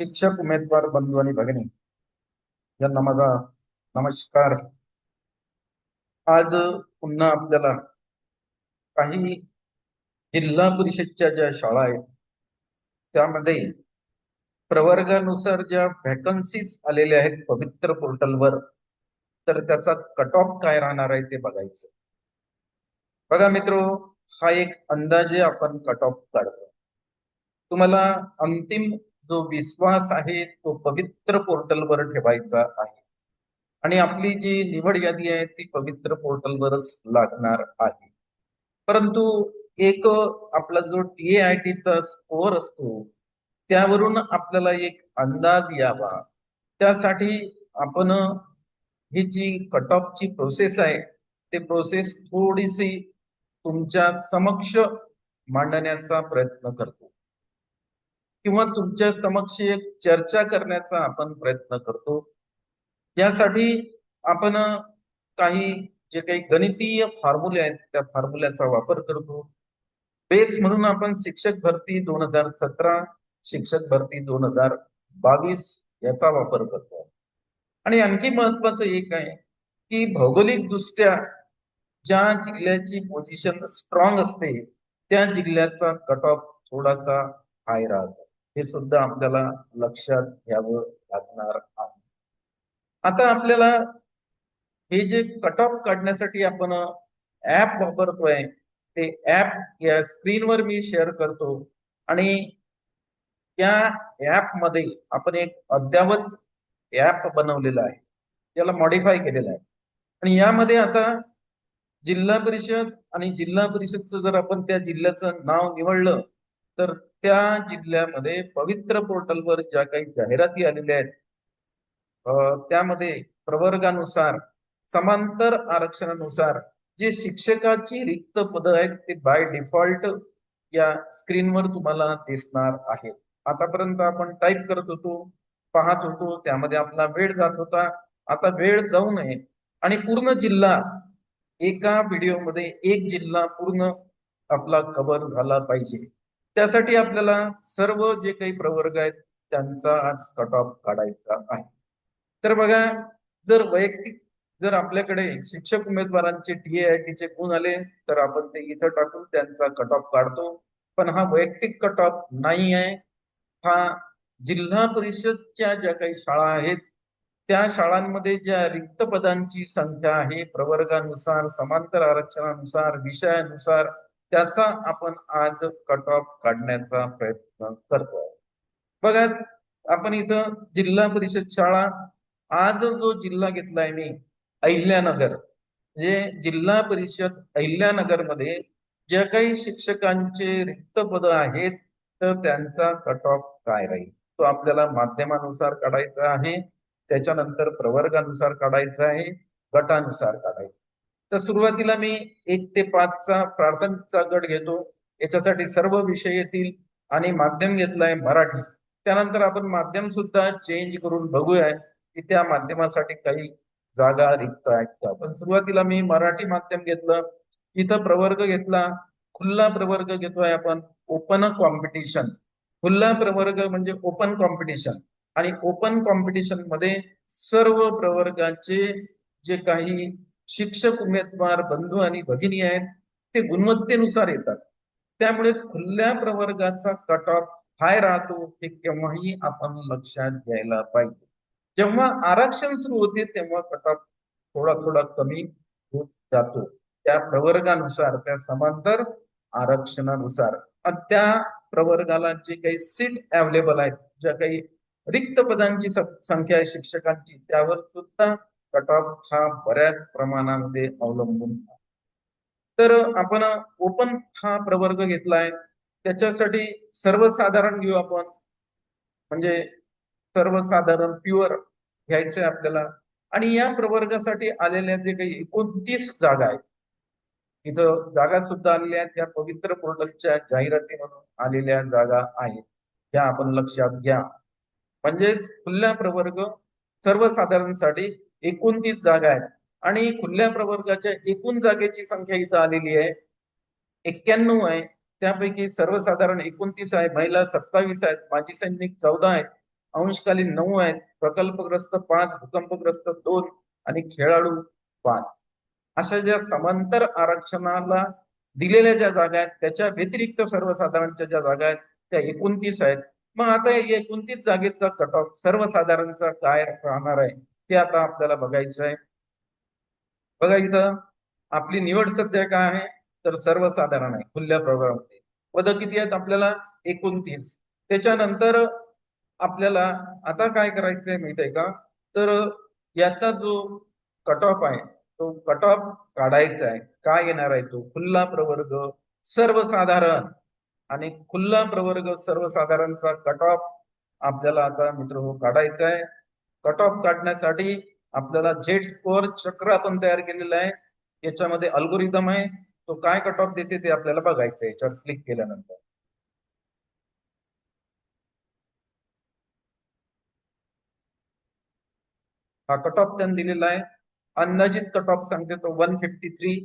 शिक्षक उमेदवार बंधू आणि भगिनी यांना माझा नमस्कार. आज पुन्हा आपल्याला काही जिल्हा परिषदच्या ज्या शाळा आहेत त्यामध्ये प्रवर्गानुसार ज्या व्हॅकन्सीज आलेल्या आहेत पवित्र पोर्टलवर, तर त्याचा कट ऑफ काय राहणार आहे ते बघायचं. बघा मित्रो, हा एक अंदाजे आपण कट ऑफ काढतो. तुम्हाला अंतिम जो विश्वास आहे तो पवित्र पोर्टलवर ठेवायचा आहे आणि आपली जी निवड यादी आहे ती पवित्र पोर्टलवरच लागणार आहे. परंतु एक आपला जो TAIT चा स्कोअर असतो त्यावरून आपल्याला एक अंदाज यावा, त्यासाठी आपण ही जी कट ऑफ ची प्रोसेस आहे ते प्रोसेस थोडीशी तुमच्या समक्ष मांडण्याचा प्रयत्न करतो किंवा तुमच्या समक्ष एक चर्चा करण्याचा आपण प्रयत्न करतो. यासाठी आपण काही जे काही गणितीय फॉर्म्युले आहेत त्या फॉर्म्युल्याचा वापर करतो. बेस म्हणून आपण शिक्षक भरती 2017, शिक्षक भरती 2022 याचा वापर करतो. आणि आणखी महत्वाचं एक आहे की भौगोलिक दृष्ट्या ज्या जिल्ह्याची पोझिशन स्ट्रॉंग असते त्या जिल्ह्याचा कट ऑफ थोडासा हाय राहतो. हे सुद्धा आपल्याला लक्षात घ्यावं लागणार आहे. आता आपल्याला हे जे कट ऑफ काढण्यासाठी आपण ऍप वापरतोय ते ऍप या स्क्रीनवर मी शेअर करतो आणि या ऍप मध्ये आपण एक अद्ययावत ऍप बनवलेला आहे, त्याला मॉडिफाय केलेला आहे. आणि यामध्ये आता जिल्हा परिषद आणि जिल्हा परिषदचं जर आपण त्या जिल्ह्याचं नाव निवडलं तर त्या जिल्ह्यामध्ये पवित्र पोर्टलवर ज्या काही जाहिराती आलेल्या आहेत त्यामध्ये प्रवर्गानुसार समांतर आरक्षणानुसार जे शिक्षकाची रिक्त पद आहेत ते बाय डिफॉल्ट या स्क्रीनवर तुम्हाला दिसणार आहेत. आतापर्यंत आपण टाईप करत होतो, पाहत होतो, त्यामध्ये आपला वेळ जात होता. आता वेळ जाऊ नये आणि पूर्ण जिल्हा एका व्हिडिओमध्ये एक जिल्हा पूर्ण आपला कव्हर झाला पाहिजे. त्यासाठी आपल्याला सर्व जे काही प्रवर्ग आहेत त्यांचा आज कट ऑफ काढायचा आहे. तर बघा, जर आपल्याकडे शिक्षक उमेदवारांचे TAIT चे गुण आले तर आपण ते इथं टाकून त्यांचा कट ऑफ काढतो. पण हा वैयक्तिक कट ऑफ नाही आहे, हा जिल्हा परिषदच्या ज्या काही शाळा आहेत त्या शाळांमध्ये ज्या रिक्त पदांची संख्या आहे प्रवर्गानुसार, समांतर आरक्षणानुसार, विषयानुसार त्याचा आपण आज कट ऑफ काढण्याचा प्रयत्न करतोय. बघा, आपण इथं जिल्हा परिषद शाळा आज जो जिल्हा घेतलाय मी अहिल्यानगर, म्हणजे जिल्हा परिषद अहिल्यानगर मध्ये ज्या काही शिक्षकांचे रिक्त पद आहेत तर त्यांचा कट ऑफ काय राहील तो आपल्याला माध्यमानुसार काढायचा आहे, त्याच्यानंतर प्रवर्गानुसार काढायचा आहे, गटानुसार काढायचा. तर सुरुवातीला मी 1 ते 5 चा प्राथमिकचा गट घेतो, याच्यासाठी सर्व विषय येतील आणि माध्यम घेतलाय मराठी. त्यानंतर आपण माध्यम सुद्धा चेंज करून बघूया की त्या माध्यमासाठी काही जागा रिक्त आहेत का. पण सुरुवातीला मी मराठी माध्यम घेतलं. इथं प्रवर्ग घेतला, खुल्ला प्रवर्ग घेतोय आपण, ओपन कॉम्पिटिशन. खुल्ला प्रवर्ग म्हणजे ओपन कॉम्पिटिशन आणि ओपन कॉम्पिटिशन मध्ये सर्व प्रवर्गाचे जे काही शिक्षक उमेदवार बंधू आणि भगिनी आहेत ते गुणवत्तेनुसार येतात. त्यामुळे खुल्या प्रवर्गाचा कट ऑफ हाय राहतो हे केव्हाही आपण लक्षात घ्यायला पाहिजे. जेव्हा आरक्षण सुरू होते तेव्हा कट ऑफ थोडा थोडा कमी होत जातो त्या प्रवर्गानुसार, त्या समांतर आरक्षणानुसार. त्या प्रवर्गाला जे काही सीट अवेलेबल आहेत, ज्या काही रिक्त पदांची संख्या आहे शिक्षकांची, त्यावर सुद्धा कट ऑफ हा बऱ्याच प्रमाणामध्ये अवलंबून. तर आपण ओपन हा प्रवर्ग घेतलाय, त्याच्यासाठी सर्वसाधारण घेऊ आपण, म्हणजे सर्वसाधारण प्युअर घ्यायचंय आपल्याला. आणि या प्रवर्गासाठी आलेल्या जे काही 29 जागा आहेत, इथं जागा सुद्धा आलेल्या आहेत, या पवित्र पोर्टलच्या जाहिराती म्हणून आलेल्या जागा आहेत, त्या आपण लक्षात घ्या. म्हणजेच खुल्या प्रवर्ग सर्वसाधारणसाठी 29 जागा आहेत आणि खुल्या प्रवर्गाच्या एकूण जागेची संख्या इथं आलेली आहे 91 आहे. त्यापैकी सर्वसाधारण 29 आहे, महिला 27 आहेत, माजी सैनिक 14 आहेत, अंशकालीन 9 आहेत, प्रकल्पग्रस्त 5, भूकंपग्रस्त 2 आणि खेळाडू 5. अशा ज्या समांतर आरक्षणाला दिलेल्या ज्या जागा आहेत त्याच्या व्यतिरिक्त सर्वसाधारणच्या ज्या जागा आहेत त्या 29 आहेत. मग आता 29 जागेचा कट ऑफ सर्वसाधारणचा काय राहणार आहे ते आता आपल्याला बघायचं आहे. बघा इथं आपली निवड सध्या काय आहे तर सर्वसाधारण आहे खुल्या प्रवर्गामध्ये. पद किती आहेत आपल्याला 29. त्याच्यानंतर आपल्याला आता काय करायचंय माहित आहे का तर याचा जो कट ऑफ आहे तो कट ऑफ काढायचा आहे. काय येणार आहे तो खुला प्रवर्ग सर्वसाधारण आणि खुला प्रवर्ग सर्वसाधारणचा कट ऑफ आपल्याला आता मित्र हो काढायचा आहे. कट ऑफ काढण्यासाठी आपल्याला झेड स्कोअर चक्र आपण तयार केलेलं आहे. याच्यामध्ये अल्गोरिदम आहे. तो काय कट ऑफ देते ते आपल्याला बघायचं आहे याच्यावर क्लिक केल्यानंतर. हा कट ऑफ त्यांनी दिलेला आहे. अंदाजित कट ऑफ सांगते तो 153.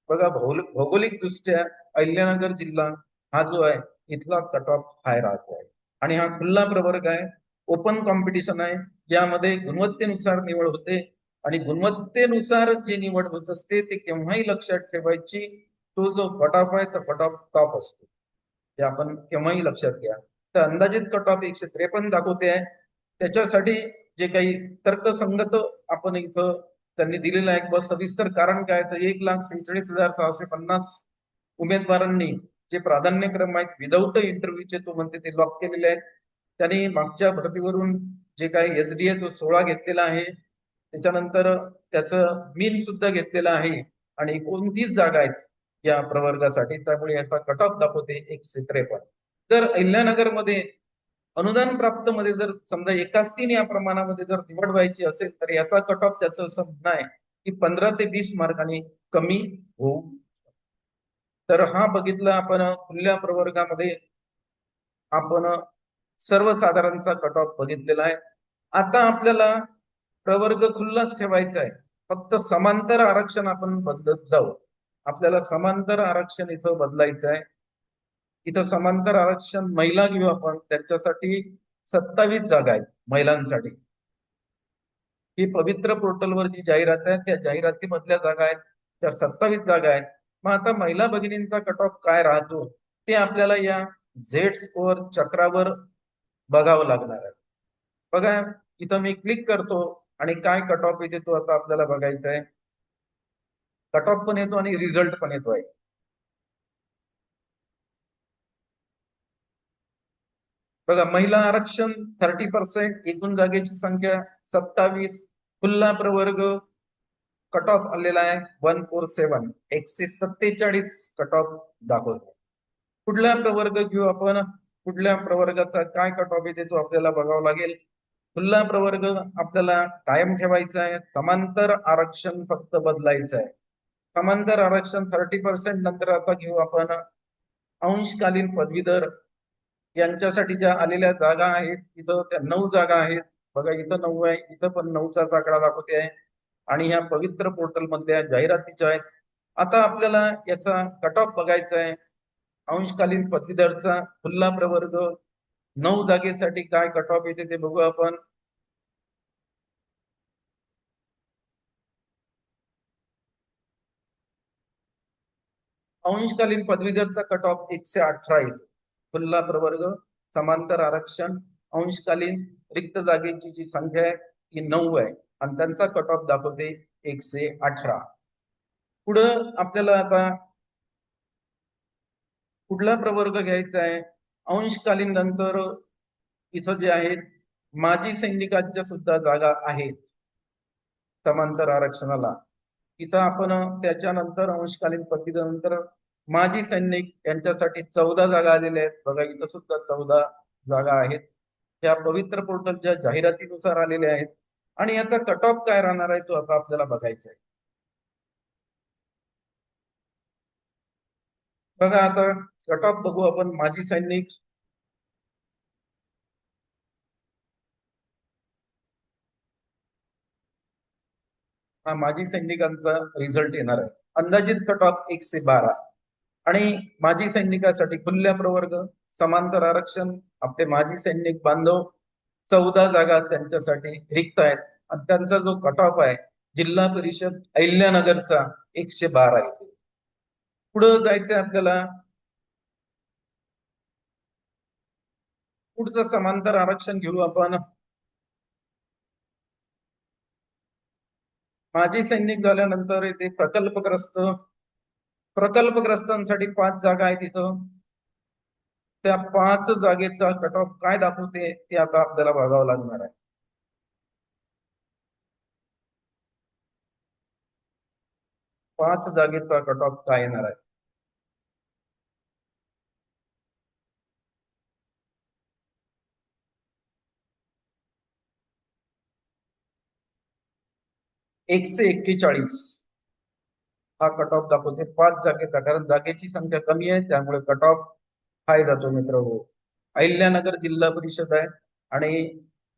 बघा भौगोलिक दृष्ट्या अहिल्यानगर जिल्हा हा जो आहे इथला कट ऑफ हाय राहतो आहे आणि हा खुला प्रवर्ग आहे. ओपन कॉम्पिटिशन आहे. यामध्ये गुणवत्तेनुसार निवड होते आणि गुणवत्तेनुसार जे निवड होत असते ते केव्हाही लक्षात ठेवायची. तो जो कट ऑफ आहे तो कट ऑफ टॉप असतो ते आपण केव्हाही लक्षात घ्या. तर अंदाजित कट ऑफ 153 दाखवते आहे. त्याच्यासाठी जे काही तर्कसंगत आपण इथं त्यांनी दिलेलं आहे बस सविस्तर कारण काय तर 1,46,650 उमेदवारांनी जे प्राधान्यक्रम आहेत विदाऊट इंटरव्ह्यूचे तो म्हणते ते लॉक केलेले आहेत. त्यांनी मागच्या भरतीवरून जे काही एसडी आहे तो 16 घेतलेला आहे. त्याच्यानंतर त्याचं मीन सुद्धा घेतलेलं आहे आणि 29 जागा आहेत या प्रवर्गासाठी. त्यामुळे याचा कट ऑफ दाखवते 153. जर अहिल्यानगरमध्ये अनुदान प्राप्त मध्ये जर समजा एकाच 3 या प्रमाणामध्ये जर निवड व्हायची असेल तर याचा कट ऑफ त्याचं असं म्हणणं आहे की 15 ते 20 मार्कांनी कमी होऊ. तर हा बघितला आपण खुल्या प्रवर्गामध्ये आपण सर्वसाधारणचा कट ऑफ बघितलेला आहे. आता आपल्याला प्रवर्ग खुल्लाच ठेवायचा आहे. फक्त समांतर आरक्षण आपण बदलत जाऊ. आपल्याला समांतर आरक्षण इथं बदलायचं आहे. इथं समांतर आरक्षण महिला घेऊ आपण त्यांच्यासाठी 27 जागा आहेत महिलांसाठी. ही पवित्र पोर्टलवर जी जाहिरात आहे त्या जाहिरातीमधल्या जागा आहेत त्या 27 जागा आहेत. मग आता महिला भगिनींचा कट ऑफ काय राहतो ते आपल्याला या झेड स्कोअर चक्रावर बघावं लागणार आहे. बघा इथं मी क्लिक करतो आणि काय कट ऑफ येते तो आता आपल्याला बघायचा आहे. कट ऑफ पण येतो आणि रिझल्ट पण येतो आहे. बघा महिला आरक्षण 30%, एकूण जागेची संख्या 27. खुल्ला प्रवर्ग कट ऑफ आलेला आहे 147, 147 कट ऑफ दाखवतो. कुठला प्रवर्ग घेऊ आपण कुठल्या प्रवर्गाचा काय कट ऑफ येते तो आपल्याला बघावं लागेल. खुल्ला प्रवर्ग आपल्याला कायम ठेवायचा आहे. समांतर आरक्षण फक्त बदलायचं आहे. समांतर आरक्षण 30% नंतर आता घेऊ आपण अंशकालीन पदवीधर यांच्यासाठी ज्या आलेल्या जागा आहेत इथं त्या 9 जागा आहेत. बघा इथं 9 आहे इथं पण 9चाच आकडा दाखवते आहे आणि ह्या पवित्र पोर्टल मधल्या जाहिरातीच्या आहेत. आता आपल्याला याचा कट ऑफ बघायचा आहे. अंशकालीन पदवीधरचा खुल्ला प्रवर्ग 9 जागेसाठी काय कट ऑफ येते ते बघू आपण. अंशकालीन पदवीधरचा कट ऑफ 118 येतो. खुल्ला प्रवर्ग समांतर आरक्षण अंशकालीन रिक्त जागेची जी संख्या आहे ती 9 आहे आणि त्यांचा कट ऑफ दाखवते 118. पुढं आपल्याला आता कुठला प्रवर्ग घ्यायचा आहे. अंशकालीन नंतर इथं जे आहेत माजी सैनिकांच्या सुद्धा जागा आहेत समांतर आरक्षणाला. इथं आपण त्याच्यानंतर अंशकालीन पदवीनंतर माजी सैनिक यांच्यासाठी 14 जागा आलेल्या आहेत. बघा इथं सुद्धा 14 जागा आहेत. त्या पवित्र पोर्टलच्या जाहिरातीनुसार आलेल्या आहेत आणि याचा कट ऑफ काय राहणार आहे तो आता आपल्याला बघायचा आहे. बघा आता कट ऑफ बघू आपण. माजी सैनिक हा माजी सैनिकांचा रिझल्ट येणार आहे. अंदाजित कट ऑफ 112 आणि माजी सैनिकासाठी खुल्या प्रवर्ग समांतर आरक्षण आपले माजी सैनिक बांधव 14 जागा त्यांच्यासाठी रिक्त आहेत आणि त्यांचा जो कट ऑफ आहे जिल्हा परिषद अहिल्यानगरचा 112 आहे. पुढं जायचंय आपल्याला. पुढचं समांतर आरक्षण घेऊ आपण. माजी सैनिक झाल्यानंतर इथे प्रकल्पग्रस्तांसाठी 5 जागा आहेत इथं. त्या 5 जागेचा कट ऑफ काय दाखवते ते आता आपल्याला बघावं लागणार आहे. पाच जागेचा कट ऑफ काय येणार आहे. एकशे 41 हा कट ऑफ दाखवते 5 जागेचा, कारण जागेची संख्या कमी आहे त्यामुळे कट ऑफ हाय जातो मित्र हो. अहिल्यानगर जिल्हा परिषद आहे आणि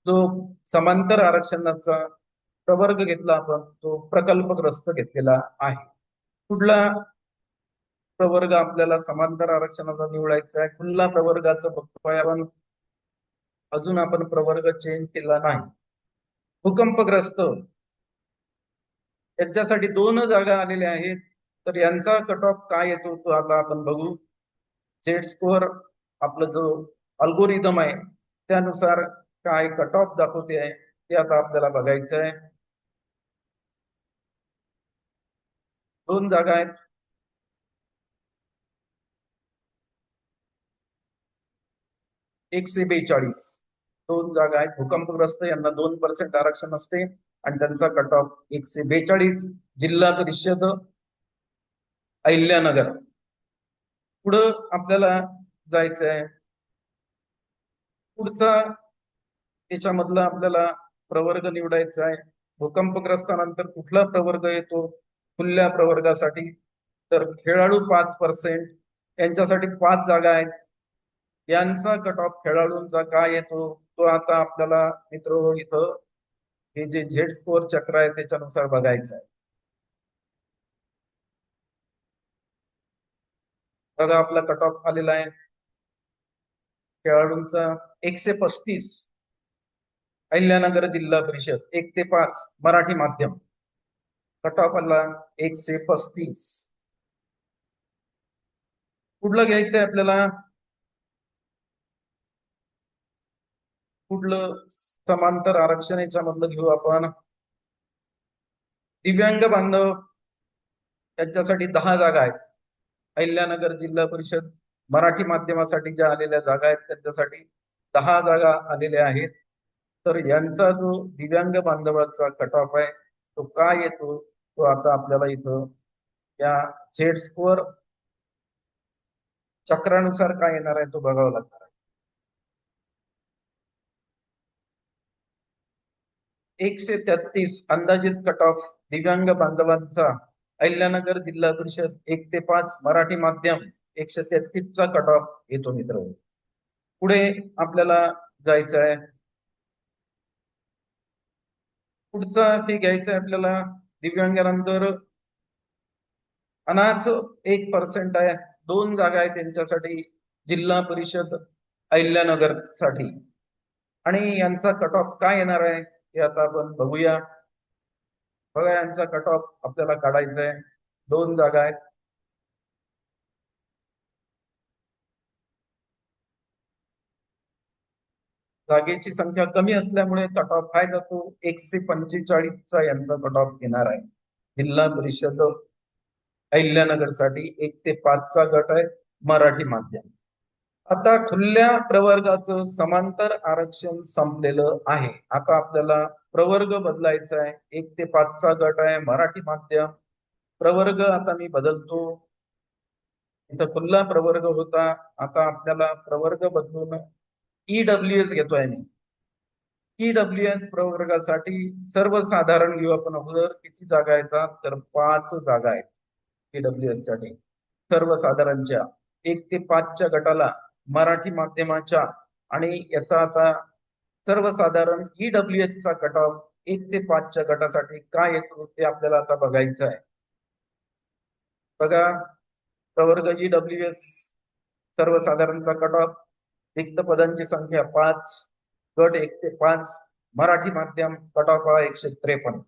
जो समांतर आरक्षणाचा प्रवर्ग घेतला आपण तो प्रकल्पग्रस्त घेतलेला आहे. कुठला प्रवर्ग आपल्याला समांतर आरक्षणाचा निवडायचा आहे? खुल्ला प्रवर्गाचं बघतोय आपण. अजून आपण प्रवर्ग चेंज केला नाही. भूकंपग्रस्त यांच्यासाठी 2 जागा आलेल्या आहेत, तर यांचा कट ऑफ काय येतो तो आता आपण बघू. जेड स्कोअर आपला जो अल्गोरिदम आहे त्यानुसार काय कट ऑफ दाखवते आहे ते आता आपल्याला बघायचं आहे. 2 जागा आहेत. एकशे 42 2 जागा आहेत. भूकंपग्रस्त यांना 2% आरक्षण असते आणि त्यांचा कट ऑफ 142 जिल्हा परिषद अहिल्यानगर. पुढं आपल्याला जायचं आहे. पुढचा त्याच्यामधला आपल्याला प्रवर्ग निवडायचा आहे. भूकंपग्रस्तानंतर कुठला प्रवर्ग येतो खुल्या प्रवर्गासाठी? तर खेळाडू 5% यांच्यासाठी 5 जागा आहेत. यांचा कट ऑफ खेळाडूंचा काय येतो तो आता आपल्याला मित्र इथं हे जे झेड स्कोअर चक्र आहे त्याच्यानुसार बघायचं आहे. बघा आपला कट ऑफ आलेला आहे खेळाडूंचा 135 अहिल्यानगर जिल्हा परिषद 1 ते 5 मराठी माध्यम. कट ऑफ आला 135. कुठलं घ्यायचंय आपल्याला? कुठलं समांतर आरक्षण याच्यामधलं घेऊ आपण. दिव्यांग बांधव यांच्यासाठी 10 जागा आहेत. अहिल्यानगर जिल्हा परिषद मराठी माध्यमासाठी ज्या आलेल्या जागा आहेत त्यांच्यासाठी 10 जागा आलेल्या आहेत. तर यांचा जो दिव्यांग बांधवाचा कट ऑफ आहे तो काय येतो तो आता आपल्याला इथं या झेड स्कोअर चक्रानुसार काय येणार आहे तो बघावा लागणार आहे. 133 अंदाजित कट ऑफ दिव्यांग बांधवांचा अहिल्यानगर जिल्हा परिषद 1 ते 5 मराठी माध्यम 133 चा कट ऑफ येतो मित्र. पुढे आपल्याला जायचं आहे. पुढचा हे घ्यायचं आहे आपल्याला. दिव्यांगानंतर अनाथ 1% आहे. 2 जागा आहेत त्यांच्यासाठी जिल्हा परिषद अहिल्यानगर साठी आणि यांचा कट ऑफ काय येणार आहे ते आता आपण बघूया. बघा यांचा कट ऑफ आपल्याला काढायचा आहे. 2 जागा आहेत. जागेची संख्या कमी असल्यामुळे कट ऑफ काय जातो 145 चा यांचा कट ऑफ येणार आहे. जिल्हा परिषद अहिल्यानगर साठी 1 ते 5 चा गट आहे मराठी माध्यम. आता खुल्या प्रवर्गाचं समांतर आरक्षण संपलेलं आहे. आता आपल्याला प्रवर्ग बदलायचा आहे. 1 ते 5 चा गट आहे मराठी माध्यम. प्रवर्ग आता मी बदलतो. इथं खुला प्रवर्ग होता, आता आपल्याला प्रवर्ग बदलून ईडब्ल्यूएस घेतोय मी. ईडब्ल्यूएस प्रवर्गासाठी सर्वसाधारण घेऊ आपण अगोदर. किती जागा येतात तर 5 जागा आहेत ईडब्ल्यूएस साठी सर्वसाधारणच्या. 1 ते 5 च्या गटाला मराठी माध्यमाच्या आणि याचा आता सर्वसाधारण ईडब्ल्यूएस चा कट ऑफ 1 ते 5 च्या गटासाठी काय येतो ते आपल्याला आता बघायचं आहे. बघा प्रवर्ग ईडब्ल्यूएस सर्वसाधारणचा कट ऑफ रिक्त पदांची संख्या 5 गट 1 ते 5, मराठी माध्यम कट ऑफ 153,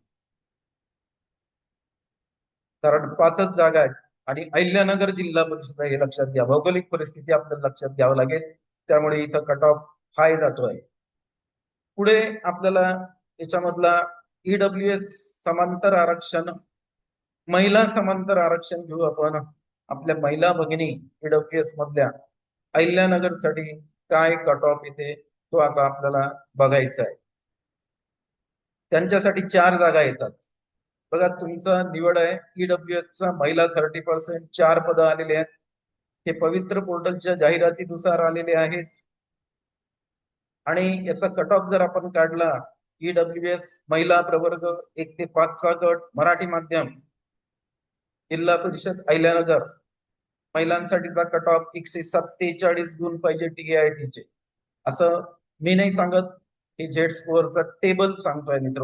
कारण 5च जागा आहेत. आणि अहिल्यानगर जिल्हा परिषद हे लक्षात घ्या, भौगोलिक परिस्थिती आपल्याला लक्षात घ्यावं लागेल, त्यामुळे इथं कट ऑफ हाय जातोय. पुढे आपल्याला याच्यामधला ईडब्ल्यूएस समांतर आरक्षण, महिला समांतर आरक्षण घेऊ आपण. आपल्या महिला भगिनी ईडब्ल्यूएस मधल्या अहिल्यानगर साठी काय कट ऑफ येते तो आता आपल्याला बघायचा आहे. त्यांच्यासाठी 4 जागा येतात. बघा, तुमचा निवड आहे ईडब्ल्यूएस चा महिला 30%, 4 पद आलेले आहेत. हे पवित्र पोर्टलच्या जाहिरातीनुसार आलेले आहेत. आणि याचा कट ऑफ जर आपण काढला, ईडब्ल्यूएस महिला प्रवर्ग 1 ते 5 चा गट, मराठी माध्यम, जिल्हा परिषद अहिल्यानगर, महिलांसाठीचा कट ऑफ 147 गुण पाहिजे TIT चे. असं मी नाही सांगत, हे जेट स्कोअरचा टेबल सांगतोय मित्र.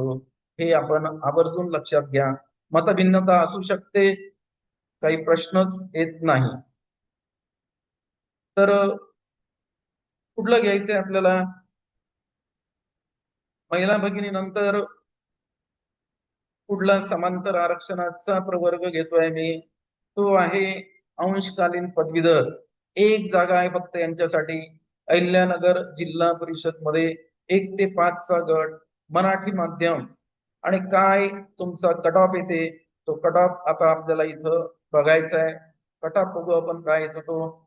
हे आपण आवर्जून लक्षात घ्या. मतभिन्नता असू शकते, काही प्रश्नच येत नाही. तर कुठलं घ्यायचंय आपल्याला? महिला भगिनीनंतर पुढला समांतर आरक्षणाचा प्रवर्ग घेतोय मी, तो आहे अंशकालीन पदवीधर. 1 जागा आहे फक्त यांच्यासाठी. अहिल्यानगर जिल्हा परिषद मध्ये 1 ते 5 चा गट, मराठी माध्यम. आणि काय तुमचा कट ऑफ येते, तो कट ऑफ आता आपल्याला इथं बघायचा आहे. कट ऑफ बघू आपण काय येतो तो.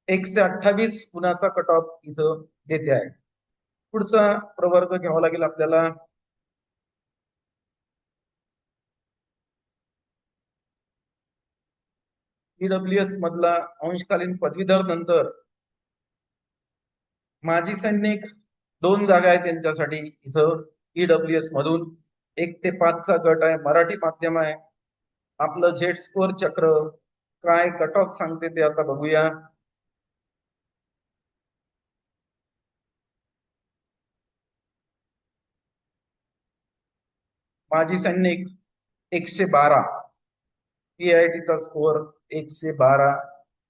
128 गुणाचा कट ऑफ इथं देते आहे. पुढचा प्रवर्ग घ्यावा लागेल आपल्याला. ईडब्ल्यूएस मधला अंशकालीन पदवीधर नंतर माजी सैनिक, 2 जागा आहेत त्यांच्यासाठी इथं ईडब्ल्यूएस मधून. 1 ते 5 चा गट आहे, मराठी माध्यम आहे. आपलं जेट स्कोअर चक्र काय कट ऑफ सांगते ते आता बघूया. माजी सैनिक 112, TIT चा स्कोअर 112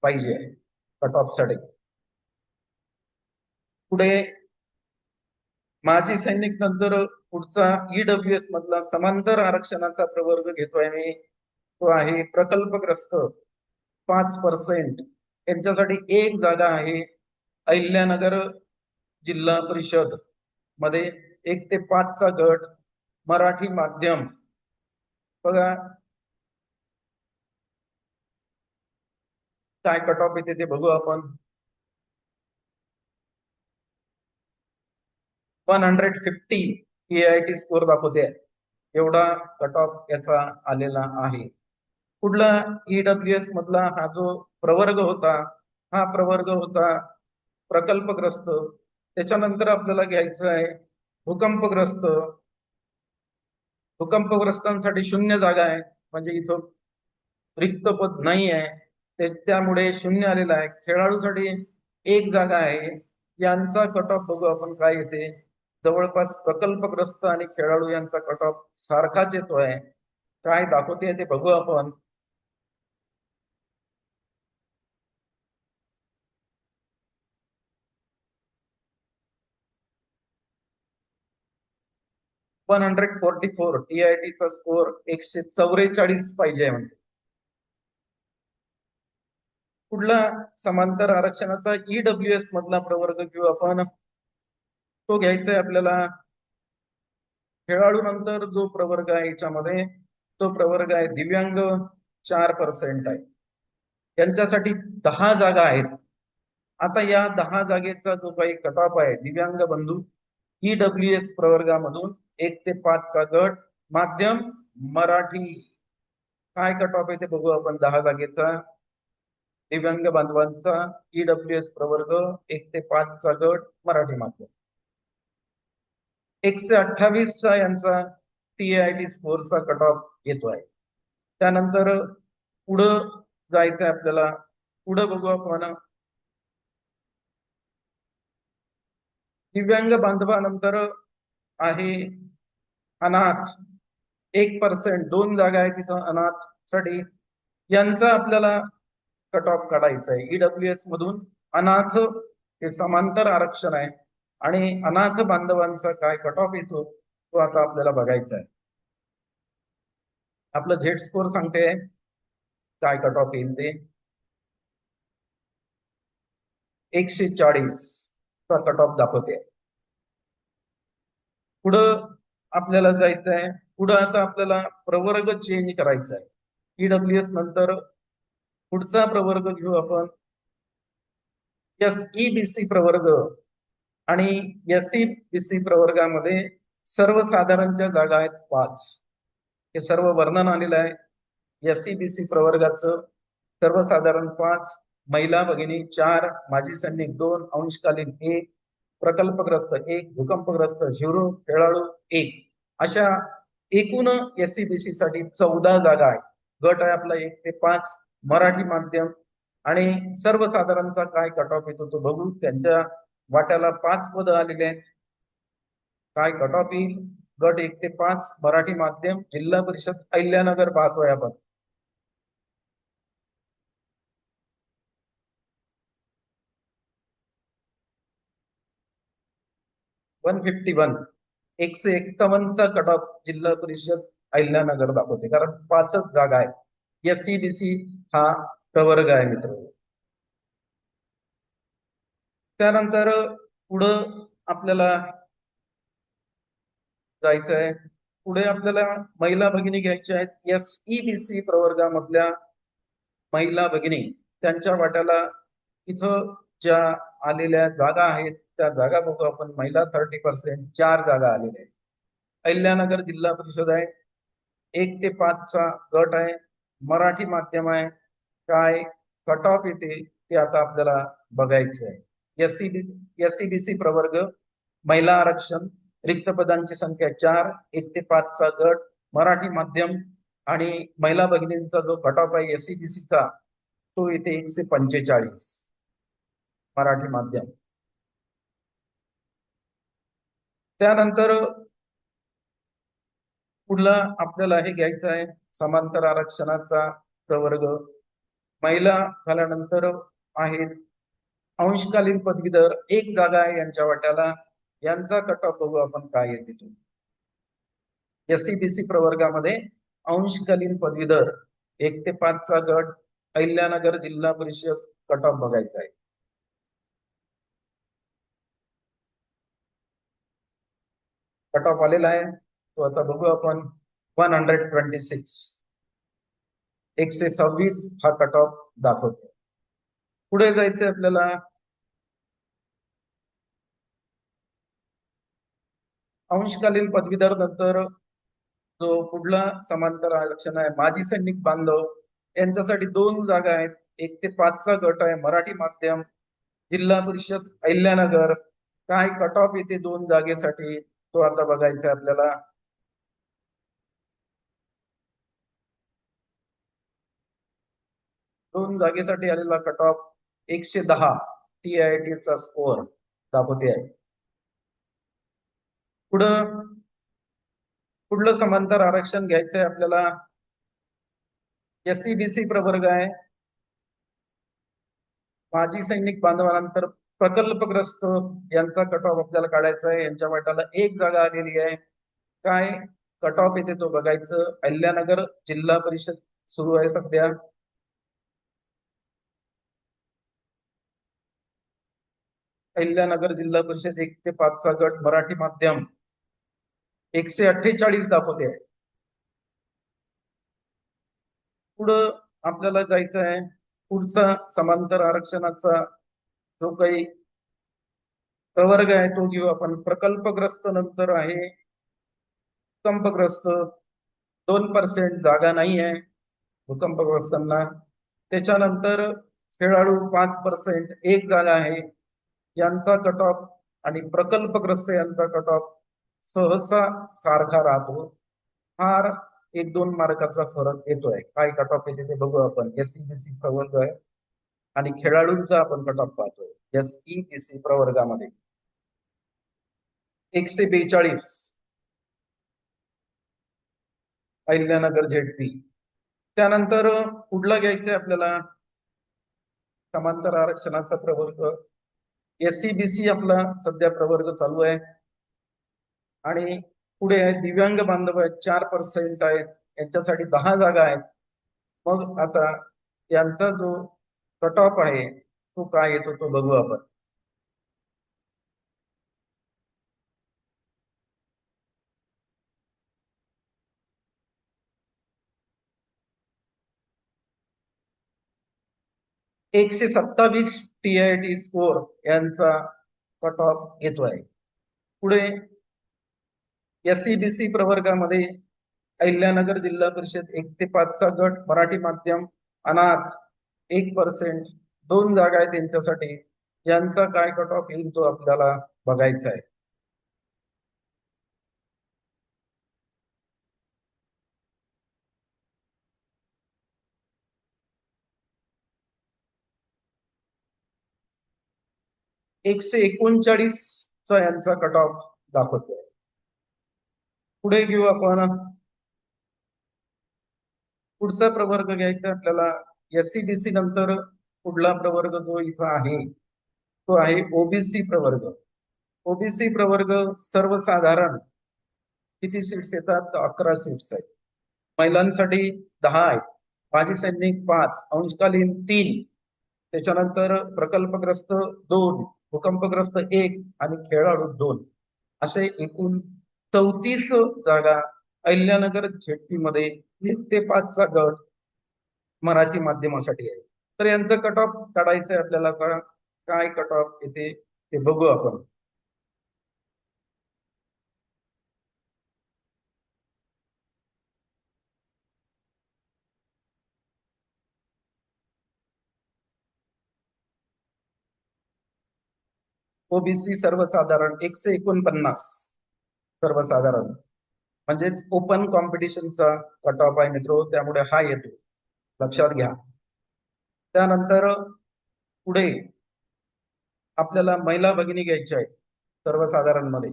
पाहिजे कट ऑफ साठी. पुढे माजी सैनिक नंतर पुढचा ईडब्ल्यूएस मधला समांतर आरक्षणाचा प्रवर्ग घेतोय मी, तो आहे प्रकल्पग्रस्त 5%. यांच्यासाठी 1 जागा आहे अहिल्यानगर जिल्हा परिषद मध्ये, 1 ते 5 चा गट, मराठी माध्यम. बघा काय कट ऑफ येते ते बघू आपण. 150 TIT स्कोअर दाखवते, एवढा कट ऑफ याचा आलेला आहे. पुढला ईडब्ल्यूएस मधला हा जो प्रवर्ग होता, हा प्रवर्ग होता प्रकल्पग्रस्त. त्याच्यानंतर आपल्याला घ्यायचं आहे भूकंपग्रस्त. भूकंपग्रस्तांसाठी 0 जागा आहे, म्हणजे इथं रिक्त पद नाही आहे, त्यामुळे 0 आलेला आहे. खेळाडूसाठी 1 जागा आहे. यांचा कट ऑफ बघू आपण काय येते. जवळपास प्रकल्पग्रस्त आणि खेळाडू यांचा कट ऑफ सारखाच येतोय. काय दाखवते ते बघू आपण. वन 144 TIT चा स्कोअर 144 पाहिजे म्हणते. पुढला समांतर आरक्षणाचा ईडब्ल्यूएस मधला प्रवर्ग घेऊ आपण. तो घ्यायचा आहे आपल्याला. खेळाडू नंतर जो प्रवर्ग आहे याच्यामध्ये, तो प्रवर्ग आहे दिव्यांग, 4% आहे. यांच्यासाठी 10 जागा आहेत. आता या 10 जागेचा जो काही कट ऑफ आहे, दिव्यांग बंधू ईडब्ल्यूएस प्रवर्गामधून 1 ते 5 चा गट, माध्यम, मराठी. काय कट ऑफ आहे ते बघू आपण 10 जागेचा. दिव्यांग बांधवांचा ईडब्ल्यूएस प्रवर्ग 1 ते 5 चा गट, मराठी माध्यम. 128 चा यांचा TIT स्कोअरचा कट ऑफ येतो आहे. त्यानंतर पुढं जायचं आहे आपल्याला. पुढं बघू आपण. दिव्यांग बांधवानंतर आहे अनाथ, 1%, 2 जागा आहेत तिथं अनाथ साठी. यांचा आपल्याला कट ऑफ काढायचा आहे. ईडब्ल्यूएस मधून अनाथ हे समांतर आरक्षण आहे आणि अनाथ बांधवांचा काय कट ऑफ येतो तो आता आपल्याला बघायचा आहे. आपलं झेड स्कोर सांगते काय कट ऑफ येईल ते 140 चा कट ऑफ दाखवते. पुढं आपल्याला जायचं आहे. पुढं आता आपल्याला प्रवर्ग चेंज करायचा आहे. ईडब्ल्यूएस नंतर पुढचा प्रवर्ग घेऊ आपण SEBC प्रवर्ग आणि SEBC प्रवर्गामध्ये सर्वसाधारणच्या जागा आहेत 5. हे सर्व वर्णन आलेलं आहे. SEBC प्रवर्गाचं सर्वसाधारण 5, महिला भगिनी 4, माजी सैनिक 2, अंशकालीन 1, प्रकल्पग्रस्त 1, भूकंपग्रस्त 0, खेळाडू 1, अशा एकूण SEBC साठी 14 जागा आहेत. गट आहे आपला 1 ते 5. मराठी माध्यम आणि सर्वसाधारणचा काय कट ऑफ येतो तो बघू. त्यांच्या वाट्याला 5 पद आलेले आहेत. काय कट ऑफ येईल? गट 1 ते 5 मराठी माध्यम जिल्हा परिषद अहिल्यानगर पाहतोय आपण. वन 151चा कट ऑफ जिल्हा परिषद अहिल्यानगर दाखवते, कारण 5च जागा आहेत. SEBC हा प्रवर्ग आहे मित्र. त्यानंतर पुढं आपल्याला जायचं आहे. पुढे आपल्याला महिला भगिनी घ्यायच्या आहेत. SEBC प्रवर्गामधल्या महिला भगिनी त्यांच्या वाट्याला इथं ज्या आलेल्या जागा आहेत त्या जागा बघू आपण. महिला 30%, 4 जागा आलेल्या आहेत. अहिल्यानगर जिल्हा परिषद आहे. 1 ते 5 चा गट आहे. मराठी माध्यम आहे. काय कट ऑफ येते ते आता आपल्याला बघायचं आहे. SEBC प्रवर्ग महिला आरक्षण रिक्त पदांची संख्या 4, 1 ते 5 चा गट मराठी माध्यम आणि महिला भगिनींचा जो कट ऑफ आहे SEBC चा तो येते 145 मराठी माध्यम. त्यानंतर पुढला आपल्याला हे घ्यायचं आहे समांतर आरक्षणाचा प्रवर्ग. महिला झाल्यानंतर आहेत अंशकालीन पदवीधर 1 जागा आहे यांच्या वाट्याला. यांचा कट ऑफ बघू आपण काय येते तो. SEBC प्रवर्गामध्ये अंशकालीन पदवीधर 1 ते 5 चा गट अहिल्यानगर जिल्हा परिषद कट ऑफ बघायचा आहे. कट ऑफ आलेला आहे तो आता बघू आपण. 126 126 हा कट ऑफ दाखवतो. पुढे जायचंय आपल्याला. अंशकालीन पदवीधर नंतर जो पुढला समांतर आरक्षण आहे माजी सैनिक बांधव यांच्यासाठी 2 जागा आहेत. 1 ते 5 चा गट आहे मराठी माध्यम जिल्हा परिषद अहिल्यानगर. काय कट ऑफ येते 2 जागेसाठी तो आता बघायचा आपल्याला. दोन जागेसाठी आलेला कट ऑफ 110 TIT चा स्कोअर दाखवते आहे. पुढलं समांतर आरक्षण घ्यायचंय आपल्याला. SEBC प्रवर्ग आहे. माजी सैनिक बांधवानंतर प्रकल्पग्रस्त यांचा कट ऑफ आपल्याला काढायचा आहे. यांच्या वाट्याला 1 जागा आलेली आहे. काय कट ऑफ येते तो बघायचं. अहिल्यानगर जिल्हा परिषद सुरू आहे सध्या. अहिल्यानगर जिल्हा परिषद 1 ते 5 चा गट मराठी माध्यम 148 दाखवते आहे. पुढं आपल्याला जायचं आहे. पुढचा समांतर आरक्षणाचा जो काही प्रवर्ग आहे तो घेऊ आपण. प्रकल्पग्रस्त नंतर आहे भूकंपग्रस्त 2% जागा नाही आहे भूकंपग्रस्तांना. त्याच्यानंतर खेळाडू 5% 1 जागा आहे यांचा कट ऑफ आणि प्रकल्पग्रस्त यांचा कट ऑफ सहसा सारखा राहतो. फार 1-2 मार्काचा फरक येतोय. काय कट ऑफ येते ते बघू आपण. SEBC प्रवर्ग आहे आणि खेळाडूंचा आपण कट ऑफ पाहतोय. SEBC प्रवर्गामध्ये 142 अहिल्यानगर ZP त्यानंतर पुढला घ्यायचंय आपल्याला समांतर आरक्षणाचा प्रवर्ग. SC BC आपला सध्या प्रवर्ग चालू आहे. आणि पुढे दिव्यांग बांधव आहेत 4% आहेत, यांच्यासाठी 10 जागा आहेत. मग आता यांचा जो कट ऑफ आहे तो काय येतो तो बघू आपण. .127 TIT स्कोर यांचा कट ऑफ येतोय. पुढे SC BC प्रवर्गामध्ये अहिल्यानगर जिल्हा परिषद 1 ते 5 चा गट, मराठी माध्यम, अनाथ 1%, 2 जागा आहेत त्यांच्यासाठी. यांचा काय कट ऑफ येईल तो आपल्याला बघायचा आहे. .139 चा यांचा कट ऑफ दाखवतोय. पुढे घेऊ आपण पुढचा प्रवर्ग घ्यायचा आपल्याला. SC BC नंतर पुढला प्रवर्ग जो इथं आहे तो आहे OBC प्रवर्ग. OBC प्रवर्ग सर्वसाधारण किती सीट्स येतात? 11 सीट्स आहेत. महिलांसाठी 10 आहेत, माजी सैनिक 5, अंशकालीन 3, त्याच्यानंतर प्रकल्पग्रस्त 2, भूकंपग्रस्त 1 आणि खेळाडू 2, असे एकूण 34 जागा अहिल्यानगर ZP मध्ये 1 ते 5 चा गट मराठी माध्यमासाठी आहे. तर यांचं कट ऑफ काढायचं आहे आपल्याला. काय कट ऑफ येते ते बघू आपण. OBC सर्वसाधारण 149 सर्वसाधारण म्हणजेच ओपन कॉम्पिटिशनचा कट ऑफ आहे मित्रो, त्यामुळे हा येतो, लक्षात घ्या. त्यानंतर पुढे आपल्याला महिला भगिनी घ्यायच्या आहेत सर्वसाधारण मध्ये.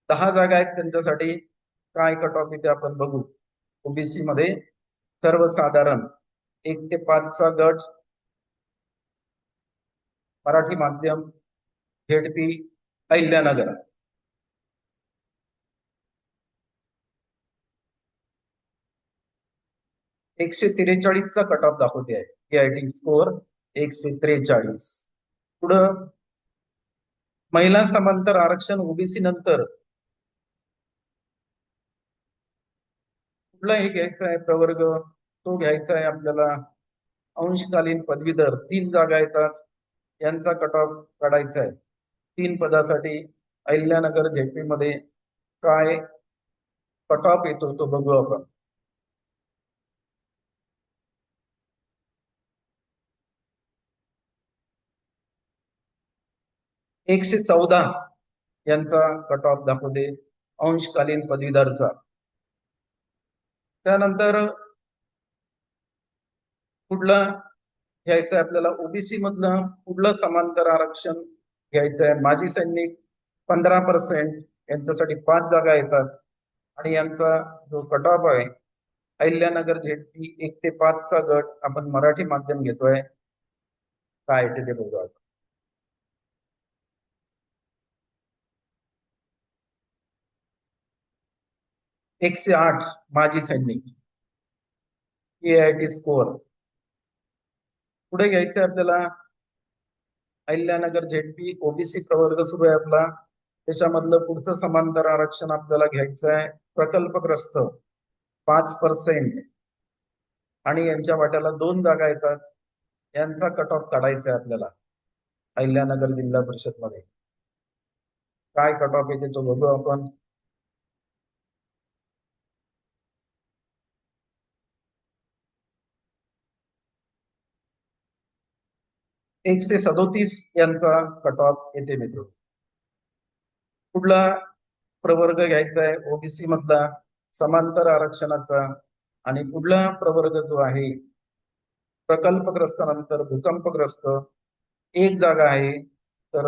10 जागा आहेत त्यांच्यासाठी. काय कट ऑफ इथे आपण बघू. OBC मध्ये सर्वसाधारण 1 ते 5 चा गट, मराठी माध्यम, ZP अहिल्यानगर. .143चा कट ऑफ दाखवते आहे. TIT score 143. पुढं महिला समांतर आरक्षण OBC नंतर कुठलाही घ्यायचा आहे प्रवर्ग तो घ्यायचा आहे आपल्याला. अंशकालीन पदवीधर 3 जागा येतात, यांचा कट ऑफ काढायचा आहे. 3 पदासाठी अहिल्यानगर ZP मध्ये काय कट ऑफ येतो तो बघू आपण. .114 यांचा कट ऑफ दाखवते अंशकालीन पदवीधरचा. त्यानंतर पुढला घ्यायचं आहे आपल्याला OBC मधलं पुढलं समांतर आरक्षण घ्यायचं आहे. माजी सैनिक 15%, यांच्यासाठी 5 जागा येतात. आणि यांचा जो कट ऑफ आहे अहिल्यानगर ZP 1 ते 5 चा गट, आपण मराठी माध्यम घेतोय. काय येते ते बघूया. 108 माजी सैनिक TIT स्कोर. पुढे घ्यायचं आपल्याला अहिल्यानगर ZP OBC प्रवर्ग सुरू आहे आपला. त्याच्यामधलं पुढचं समांतर आरक्षण आपल्याला घ्यायचं आहे प्रकल्पग्रस्त 5%, आणि यांच्या वाट्याला 2 जागा येतात. यांचा कट ऑफ काढायचा आहे आपल्याला अहिल्यानगर जिल्हा परिषद मध्ये. काय कट ऑफ येते तो बघू आपण. .137 यांचा कट ऑफ येते मित्र. पुढला प्रवर्ग घ्यायचा आहे OBC मधला समांतर आरक्षणाचा. आणि पुढला प्रवर्ग जो आहे प्रकल्पग्रस्त नंतर भूकंपग्रस्त 1 जागा आहे. तर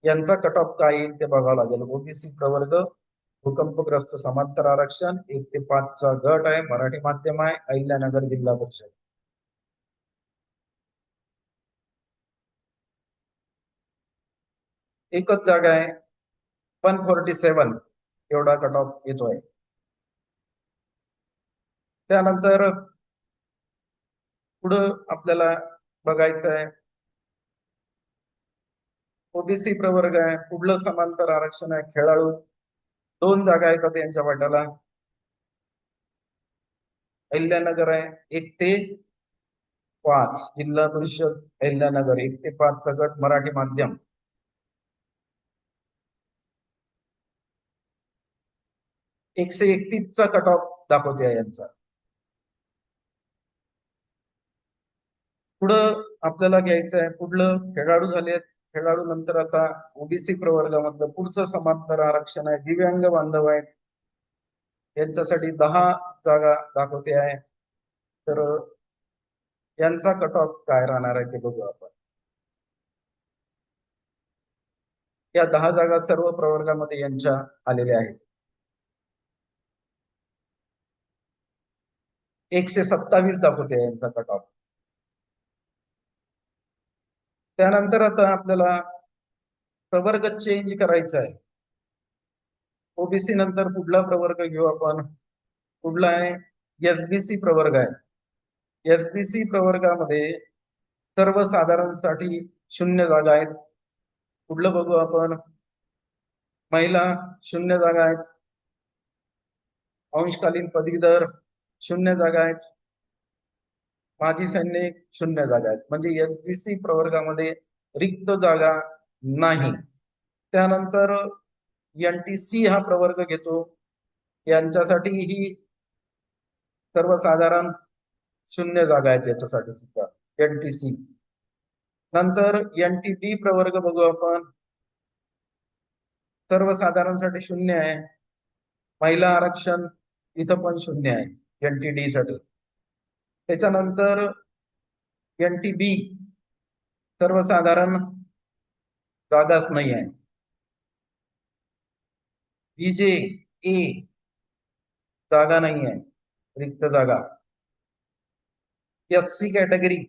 यांचा कट ऑफ काय येईल ते बघावं लागेल. OBC प्रवर्ग भूकंपग्रस्त समांतर आरक्षण 1 ते 5 चा गट आहे, मराठी माध्यम आहे, अहिल्यानगर जिल्हा परिषद. एकच जागा आहे, 147 एवढा कट ऑफ येतोय. त्यानंतर पुढं आपल्याला बघायचं आहे ओबीसी प्रवर्ग आहे, पुढलं समांतर आरक्षण आहे खेळाडू, 2 जागा येतात यांच्या वाट्याला. अहिल्यानगर आहे 1 ते 5 जिल्हा परिषद अहिल्यानगर 1 ते 5 चा गट मराठी माध्यम. एकशे 31 चा कट ऑफ दाखवते यांचा. पुढं आपल्याला घ्यायचं आहे पुढलं खेळाडू झाले, खेळाडू नंतर आता ओबीसी प्रवर्गामधलं पुढचं समांतर आरक्षण आहे दिव्यांग बांधव आहेत, यांच्यासाठी 10 जागा दाखवते आहे. तर यांचा कट ऑफ काय राहणार आहे ते बघू आपण. या 10 जागा सर्व प्रवर्गामध्ये यांच्या आलेल्या आहेत. 127 दाखवते यांचा कट ऑफ. त्यानंतर आता आपल्याला प्रवर्ग चेंज करायचा आहे. ओबीसी नंतर पुढला प्रवर्ग घेऊ आपण. पुढला आहे एसबीसी प्रवर्ग आहे. एसबीसी प्रवर्गामध्ये सर्वसाधारणसाठी 0 जागा आहेत. पुढलं बघू आपण. महिला 0 जागा आहेत. अंशकालीन पदवीधर 0 जागा आहेत. माजी सैनिक 0 जागा आहेत. म्हणजे एसबीसी प्रवर्गामध्ये रिक्त जागा नाही. त्यानंतर एनटीसी हा प्रवर्ग घेतो, यांच्यासाठी ही सर्वसाधारण 0 जागा आहेत याच्यासाठी सुद्धा एनटीसी. नंतर एनटीडी प्रवर्ग बघू आपण. सर्वसाधारणसाठी 0 आहे. महिला आरक्षण इथं पण 0 आहे एनटीडी साठी. त्याच्यानंतर एनटीबी सर्वसाधारण जागाच नाही आहे. बीजे ए जागा नाही आहे, रिक्त जागा. एससी कॅटेगरी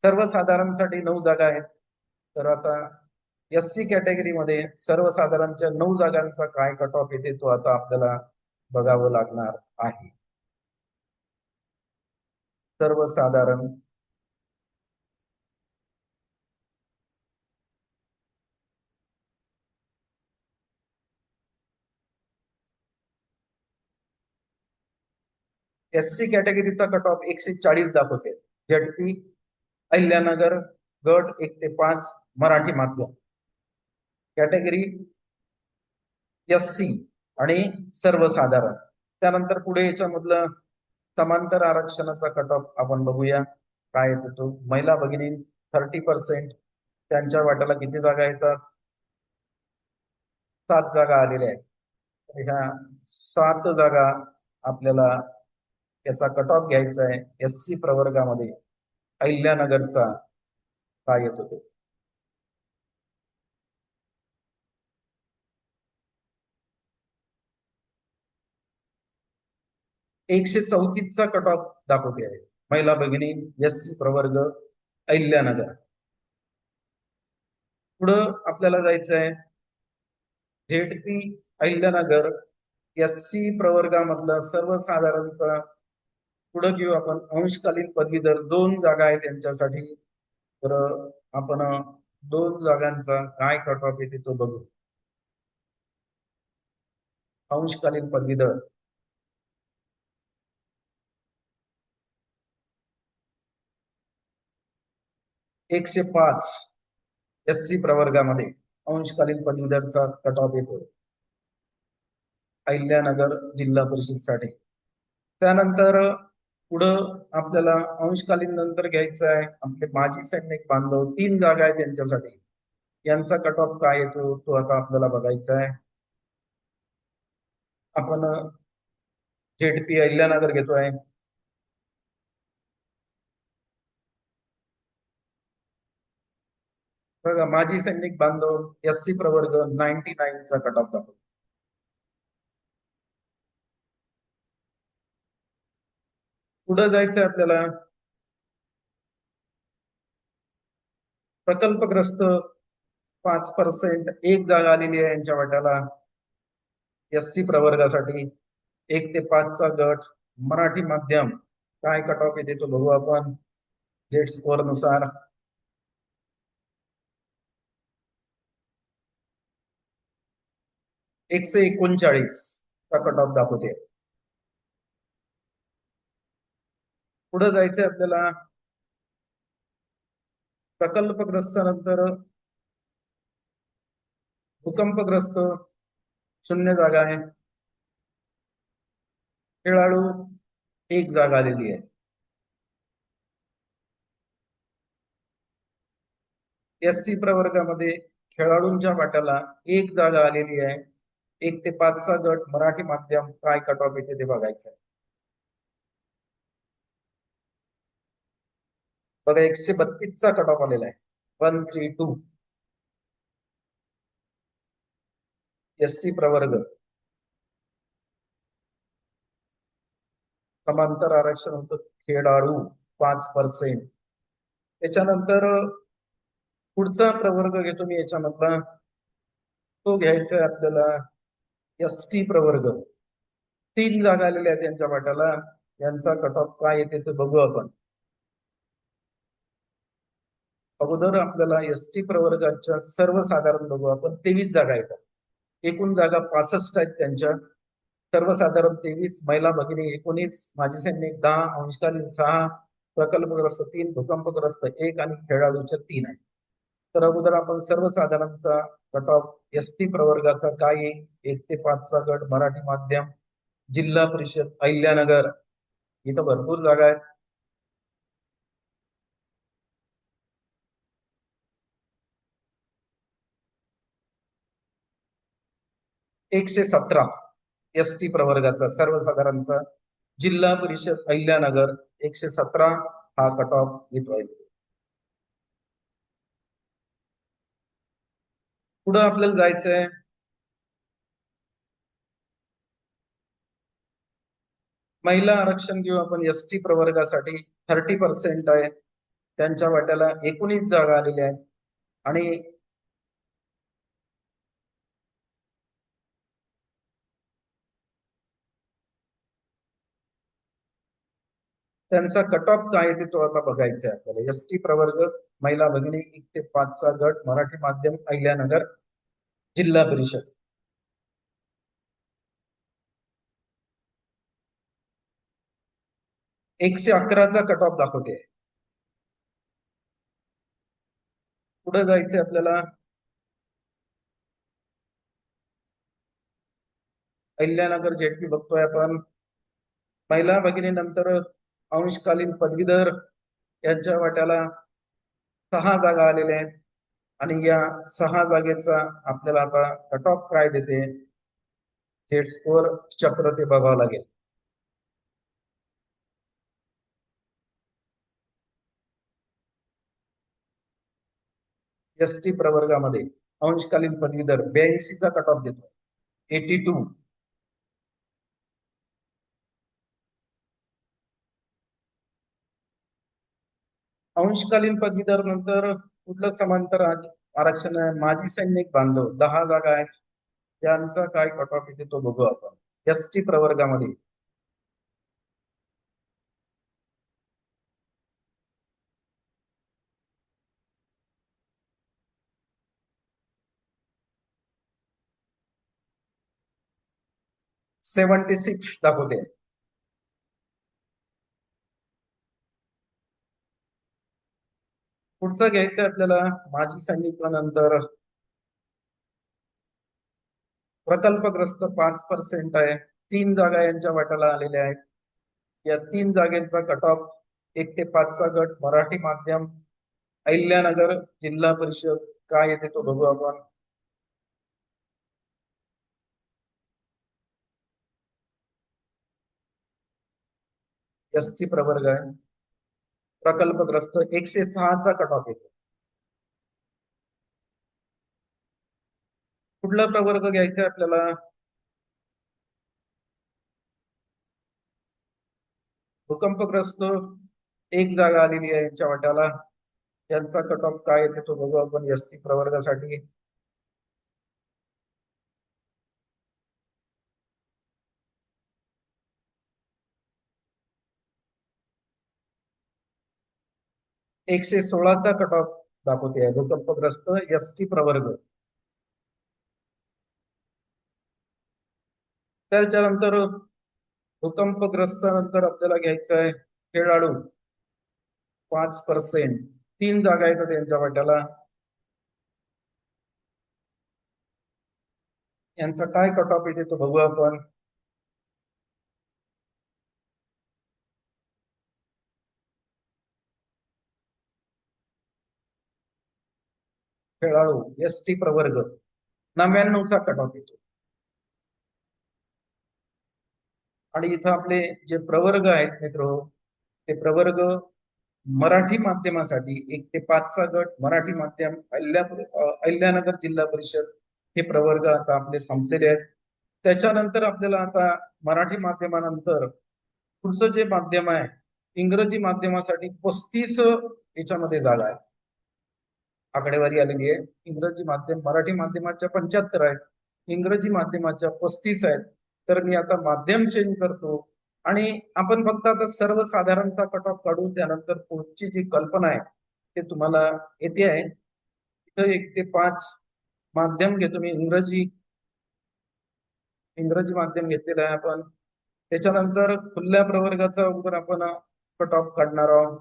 सर्वसाधारणसाठी 9 जागा आहेत. तर आता एससी कॅटेगरी मध्ये सर्वसाधारणच्या 9 जागांचा काय कट ऑफ येते तो आता आपल्याला बघावं लागणार आहे. सर्वसाधारण एससी कॅटेगरीचा कट ऑफ 140 दाखवते. झेडपी अहिल्यानगर गट 1 ते 5 मराठी माध्यम कॅटेगरी एससी आणि सर्वसाधारण. त्यानंतर पुढे याच्यामधलं समांतर आरक्षणाचा कट ऑफ आपण बघूया काय येतो तो. महिला भगिनी 30%, त्यांच्या वाट्याला किती जागा येतात? 7 जागा आलेल्या आहेत. ह्या 7 जागा आपल्याला याचा कट ऑफ घ्यायचा आहे एससी प्रवर्गामध्ये. अहिल्यानगरचा काय येतो तो. 134 चा कट ऑफ दाखवते आहे महिला भगिनी एससी प्रवर्ग अहिल्यानगर. पुढं आपल्याला जायचं आहे झेडपी अहिल्यानगर एससी प्रवर्गामधला सर्वसाधारणचा. पुढं घेऊ आपण अंशकालीन पदवीधर 2 जागा आहेत त्यांच्यासाठी. तर आपण 2 जागांचा काय कट ऑफ येते तो बघू. अंशकालीन पदवीधर 105 एससी प्रवर्गामध्ये अंशकालीन पदवीधरचा कट ऑफ येतो अहिल्यानगर जिल्हा परिषदसाठी. त्यानंतर पुढं आपल्याला अंशकालीन नंतर घ्यायचं आहे आपले माजी सैनिक बांधव 3 जागा आहेत त्यांच्यासाठी. यांचा कट ऑफ काय येतो तो आता आपल्याला बघायचा आहे. आपण झेडपी अहिल्यानगर घेतोय. बघा माजी सैनिक बांधव एससी प्रवर्ग 99 चा कट ऑफ दाखवतो. पुढे जायचंय आपल्याला. प्रकल्पग्रस्त 5%, एक जागा आलेली आहे यांच्या वाट्याला. SC प्रवर्गासाठी 1 ते 5 चा गट मराठी माध्यम काय कट ऑफ येते तो बघू आपण जेट स्कोअर नुसार. 139 चा कट ऑफ दाखवते. पुढे जायचंय आपल्याला. प्रकल्पग्रस्त नंतर भूकंपग्रस्त 0 जागा आहे. खेळाडू 1 जागा आलेली आहे. SC प्रवर्गामध्ये खेळाडूंच्या वाट्याला 1 जागा आलेली आहे. 1 ते 5 चा गट मराठी माध्यम काय कट ऑफ येते ते बघायचं आहे. बघा 132 चा कट ऑफ आलेला आहे. 132 SC प्रवर्ग. समांतर आरक्षण होतं खेळाडू 5%. त्याच्यानंतर पुढचा प्रवर्ग घेतो मी याच्यामधला, तो घ्यायचा आहे आपल्याला ST प्रवर्ग. 3 जागा आलेल्या आहेत त्यांच्या वाट्याला. यांचा कट ऑफ काय येते ते बघू आपण. अगोदर आपल्याला ST प्रवर्गाच्या सर्वसाधारण बघू आपण. 23 जागा येतात. एकूण जागा 65 आहेत त्यांच्या. सर्वसाधारण 23, महिला भगिनी 19, माजी सैनिक 10, अंशकालीन 6, प्रकल्पग्रस्त 3, भूकंपग्रस्त 1 आणि खेळाडूच्या 3 आहे. तर अगोदर आपण सर्वसाधारणचा कट ऑफ ST प्रवर्गाचा काय येईल. 1 ते 5 चा गट मराठी माध्यम जिल्हा परिषद अहिल्यानगर. इथं भरपूर जागा आहेत. 117 ST प्रवर्गाचा सर्वसाधारणचा जिल्हा परिषद अहिल्यानगर 117 हा कट ऑफ येतोय. पुढे आपल्याला जायचंय. महिला आरक्षण घेऊ आपण. ST प्रवर्गासाठी 30% आहे. त्यांच्या वाट्याला 19 जागा आलेल्या आहेत आणि त्यांचा कट ऑफ काय आहे तो आता बघायचा आहे आपल्याला. ST प्रवर्ग महिला भगिनी 1 ते 5 चा गट मराठी माध्यम अहिल्यानगर जिल्हा परिषद. 111 चा कट ऑफ दाखवते. पुढे जायचंय आपल्याला. अहिल्यानगर जेटपी बघतोय आपण. महिला भगिनी नंतर अंशकालीन पदवीधर यांच्या वाट्याला 6 जागा आलेल्या आहेत आणि या 6 जागेचा आपल्याला आता कट ऑफ काय देते थेट स्कोअर चक्र ते बघावं लागेल. ST प्रवर्गामध्ये अंशकालीन पदवीधर 82 चा कट ऑफ देतो. 82. अंशकालीन पदवीधर नंतर कुठलं समांतर आरक्षण आहे. माजी सैनिक बांधव 10 जागा आहेत. त्यांचा काय कट ऑफ येते तो बघू आपण. ST प्रवर्गामध्ये 76 दाखवते. पुढचं घ्यायचं आपल्याला. माजी सैनिकानंतर प्रकल्पग्रस्त 5% आहे. 3 जागा यांच्या वाट्याला आलेल्या आहेत. या 3 जागेचा कट ऑफ 1 ते 5 चा गट मराठी माध्यम अहिल्यानगर जिल्हा परिषद काय येते तो बघू आपण. ST प्रवर्ग आहे. प्रकल्पग्रस्त 106 चा कट ऑफ येतो. कुठला प्रवर्ग घ्यायचा आपल्याला. भूकंपग्रस्त एक जागा आलेली आहे यांच्या वाट्याला. यांचा कट ऑफ काय येते तो बघू आपण एसटी प्रवर्गासाठी. एकशे 16चा कट ऑफ दाखवते आहे भूकंपग्रस्त एसटी प्रवर्ग. त्याच्यानंतर भूकंपग्रस्त नंतर आपल्याला घ्यायचं आहे खेळाडू 5%. 3 जागा येतात त्यांच्या वाट्याला. यांचा काय कट ऑफ येते तो बघू आपण. खेळाडू एसटी प्रवर्ग 99चा कट ऑफ येतो. आणि इथं आपले जे प्रवर्ग आहेत मित्र, ते प्रवर्ग मराठी माध्यमासाठी 1 ते 5चा गट मराठी माध्यम अहिल्यानगर जिल्हा परिषद हे प्रवर्ग आता आपले संपलेले आहेत. त्याच्यानंतर आपल्याला आता मराठी माध्यमानंतर पुढचं जे माध्यम आहे इंग्रजी माध्यमासाठी 35 याच्यामध्ये जागा आहे, आकडेवारी आलेली आहे. इंग्रजी माध्यम मराठी माध्यमाच्या 75 आहेत, इंग्रजी माध्यमाच्या 35 आहेत. तर मी आता माध्यम चेंज करतो आणि आपण फक्त आता सर्वसाधारणचा कट ऑफ काढू. त्यानंतर पुढची जी कल्पना आहे ते तुम्हाला येते आहे. इथं 1 ते 5 माध्यम घेतो मी. इंग्रजी माध्यम घेतलेलं आहे आपण. त्याच्यानंतर खुल्या प्रवर्गाचा अगोदर आपण कट ऑफ काढणार आहोत.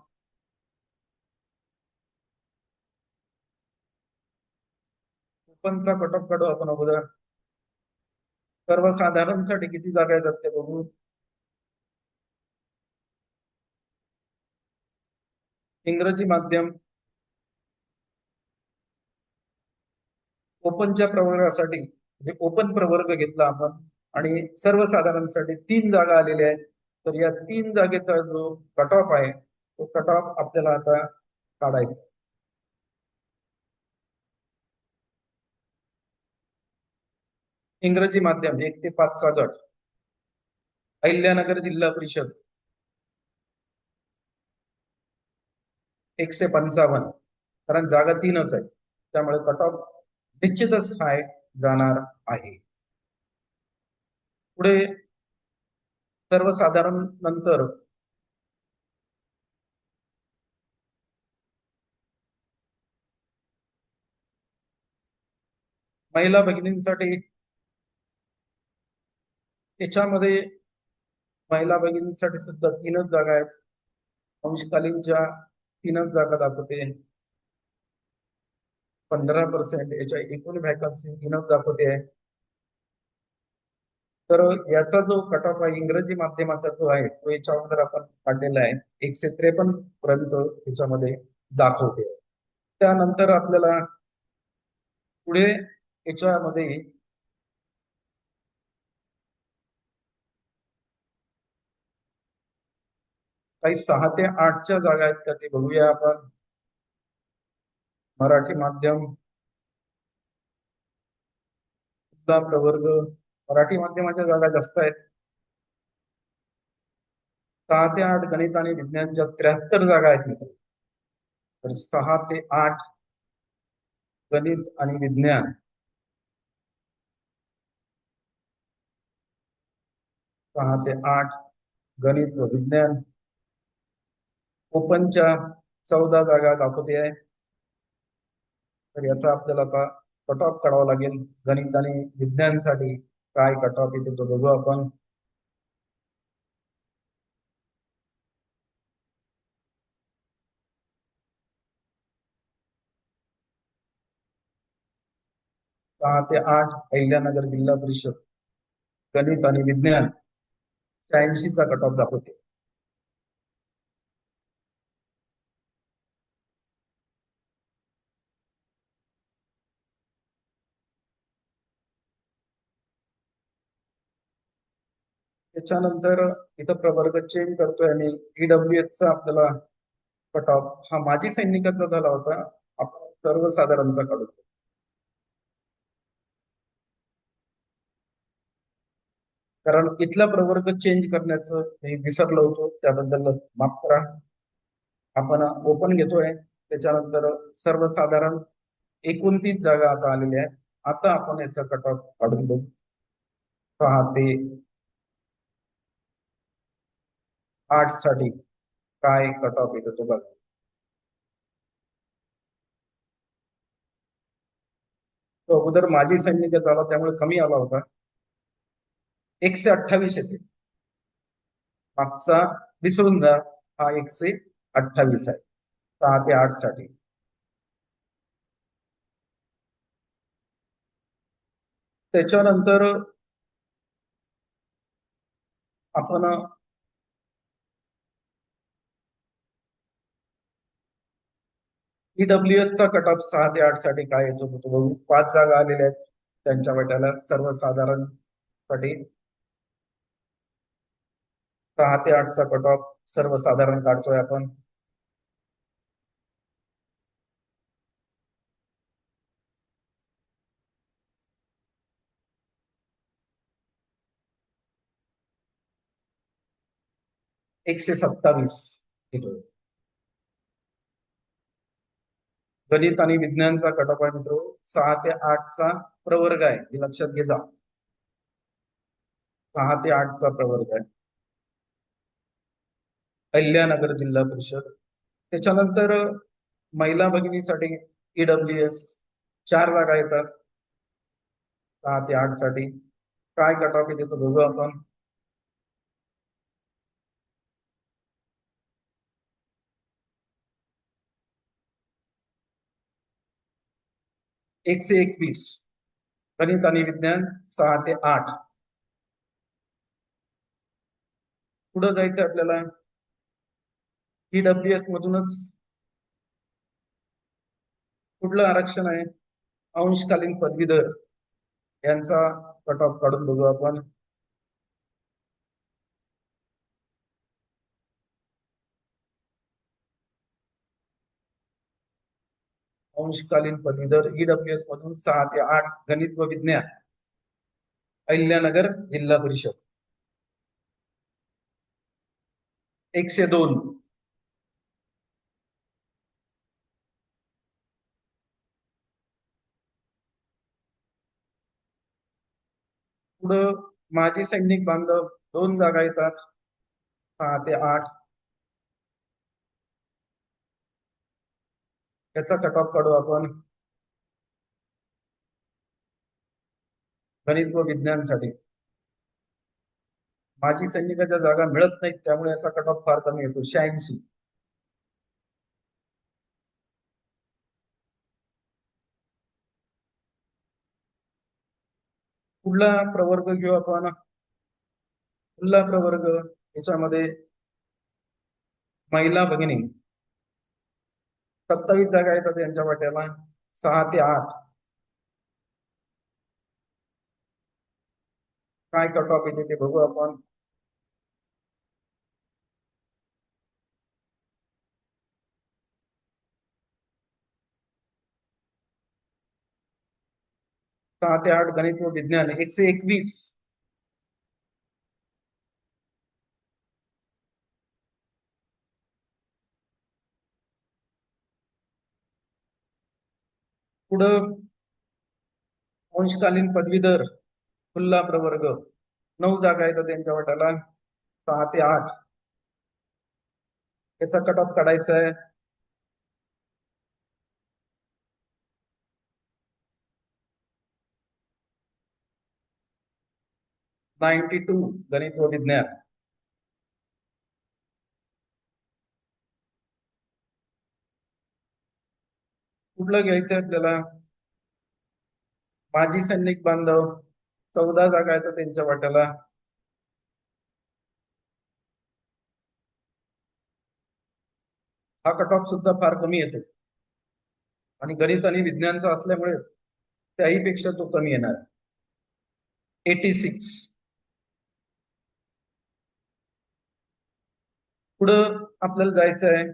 ओपनचा कट ऑफ काढू आपण अगोदर. सर्वसाधारणसाठी किती जागा येतात ते बघू. इंग्रजी माध्यम ओपनच्या प्रवर्गासाठी म्हणजे ओपन प्रवर्ग घेतला आपण आणि सर्वसाधारणसाठी 3 जागा आलेल्या आहेत. तर या 3 जागेचा जो कट ऑफ आहे तो कट ऑफ आपल्याला आता काढायचा. इंग्रजी माध्यम 1 ते 5चा गट अहिल्यानगर जिल्हा परिषद 155, कारण जागा 3च आहे त्यामुळे कट ऑफ निश्चितच हाय जाणार आहे. पुढे सर्वसाधारण नंतर महिला भगिनींसाठी याच्यामध्ये महिला भगिनींसाठी सुद्धा 3च जागा आहेत. अंशकालीनच्या 3च जागा दाखवते. 15% याच्या एकूण व्हॅकन्सी 3च दाखवते आहे. तर याचा जो कट ऑफ आहे इंग्रजी माध्यमाचा जो आहे तो याच्या अगोदर आपण काढलेला आहे 153 पर्यंत याच्यामध्ये दाखवते. त्यानंतर आपल्याला पुढे याच्यामध्ये काही 6 ते 8च्या जागा आहेत का ते बघूया आपण. मराठी माध्यम प्रवर्ग मराठी माध्यमाच्या जागा जास्त आहेत. 6 ते 8 गणित आणि विज्ञानच्या 73 जागा आहेत. तर 6 ते 8 गणित आणि विज्ञान, 6 ते 8 गणित व विज्ञान ओपनच्या 14 जागा दाखवते आहे. तर याचा आपल्याला आता कट ऑफ काढावा लागेल. गणित आणि विज्ञानसाठी काय कट ऑफ येते तो बघू आपण. सहा ते 8 अहिल्यानगर जिल्हा परिषद गणित आणि विज्ञान 86चा कट ऑफ दाखवते. त्याच्यानंतर इथं प्रवर्ग चेंज करतोय आणि EWS चा आपल्याला कट ऑफ हा माजी सैनिकाचा झाला होता, आपण सर्वसाधारणचा काढू. कारण इथला प्रवर्ग चेंज करण्याचं मी विसरलो होतो, त्याबद्दल माफ करा. आपण ओपन घेतोय, त्याच्यानंतर सर्वसाधारण 29 जागा आता आलेल्या आहेत. आता आपण याचा कट ऑफ काढून बघू. 6 ते 8 साठी काय कट ऑफ येतो तो बघा. तो अगोदर माजी सैनिक झाला त्यामुळे कमी आला होता, 128 येते. मागचा विसरून जा, हा 128 आहे 6 ते 8 साठी. त्याच्यानंतर आपण ईडब्ल्यूएस चा कट ऑफ 6 ते 8 साठी काय येतो तो बघू. 5 जागा आलेल्या आहेत त्यांच्या वाट्याला सर्वसाधारण साठी. 6 ते 8 चा कट ऑफ सर्वसाधारण काढतोय आपण. एकशे 27 येतोय. गणित आणि विज्ञानचा कट ऑफ आहे मित्र, 6 ते 8 चा प्रवर्ग आहे, हे लक्षात घे जा. 6 ते 8 चा प्रवर्ग आहे, अहिल्यानगर जिल्हा परिषद. त्याच्यानंतर महिला भगिनीसाठी ईडब्ल्यूएस 4 जागा येतात 6 ते 8 साठी. काय कट ऑफ येते तो बघू आपण. एकशे 21. गणित आणि विज्ञान 6 ते 8. पुढे जायचं आपल्याला. ईडब्ल्यूएस मधूनच कुठलं आरक्षण आहे, अंशकालीन पदवीधर यांचा कट ऑफ काढून बघू आपण. अंशकालीन पदवीधर ईडब्ल्यूएस मधून 6 ते 8 गणित व विज्ञान, अहिल्यानगर जिल्हा परिषद. 102. पुढं माजी सैनिक बांधव 2 जागा येतात 6 ते 8. त्याचा कट ऑफ काढू आपण गणित व विज्ञानसाठी. माजी सैनिकाच्या जागा मिळत नाहीत त्यामुळे याचा कट ऑफ फार कमी येतो, 86. पुढला प्रवर्ग घेऊ आपण. पुढला प्रवर्ग याच्यामध्ये महिला भगिनी 27 जागा येतात यांच्या वाट्याला 6 ते 8. काय कट ऑफ येते ते बघू आपण. सहा ते 8 गणित व विज्ञान 121. पुढं अंशकालीन पदवीधर खुल्ला प्रवर्ग 9 जागा येतात त्यांच्या वाट्याला 6 ते 8. याचा कट ऑफ काढायचा आहे. टू गणित व विज्ञान. कुठलं घ्यायचं आपल्याला. माजी सैनिक बांधव 14 जागा येतात त्यांच्या वाट्याला. हा कट ऑफ सुद्धा फार कमी येतो आणि गणित आणि विज्ञानचा असल्यामुळे त्याही पेक्षा तो कमी येणार, 86. पुढं आपल्याला जायचं आहे.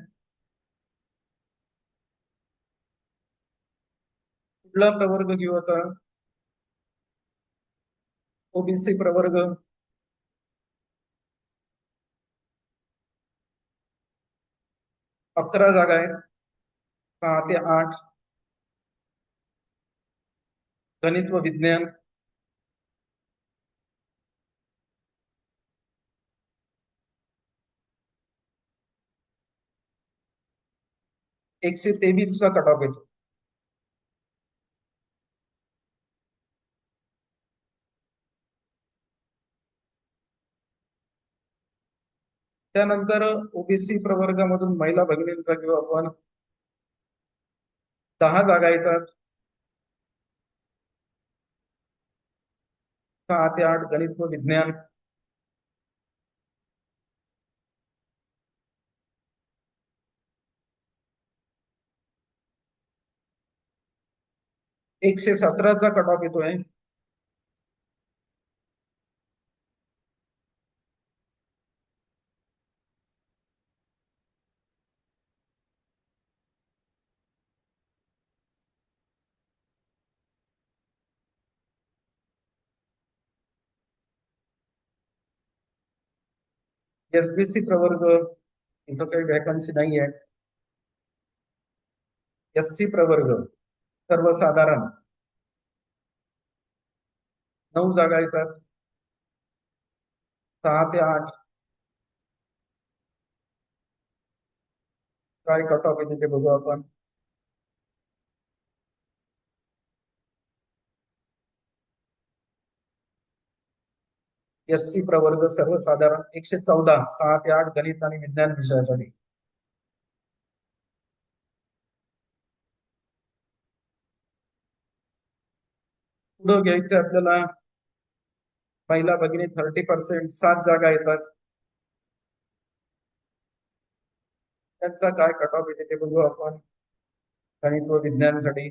कुठला प्रवर्ग घेऊ आता. ओबीसी प्रवर्ग 11 जागा आहेत 6 ते 8 गणित व विज्ञान, 123 चा कट ऑफ येतो. त्यानंतर ओबीसी प्रवर्गामधून महिला भगिनींचा घेऊ आपण 10 जागा येतात 6 ते 8 गणित व विज्ञान, 117 चा कट ऑफ येतोय. एसबीसी प्रवर्ग इथं काही वॅकन्सी नाही आहेत. एससी प्रवर्ग सर्वसाधारण 9 जागा येतात 6 ते 8 काय कट ऑफ येते ते बघू आपण. एससी प्रवर्ग सर्वसाधारण 114 6 ते 8 गणित आणि विज्ञान विषयासाठी. पुढं घ्यायचं आपल्याला महिला भगिनी 30% 7 जागा येतात. त्यांचा काय कट ऑफ येते ते बघू आपण गणित व विज्ञानासाठी.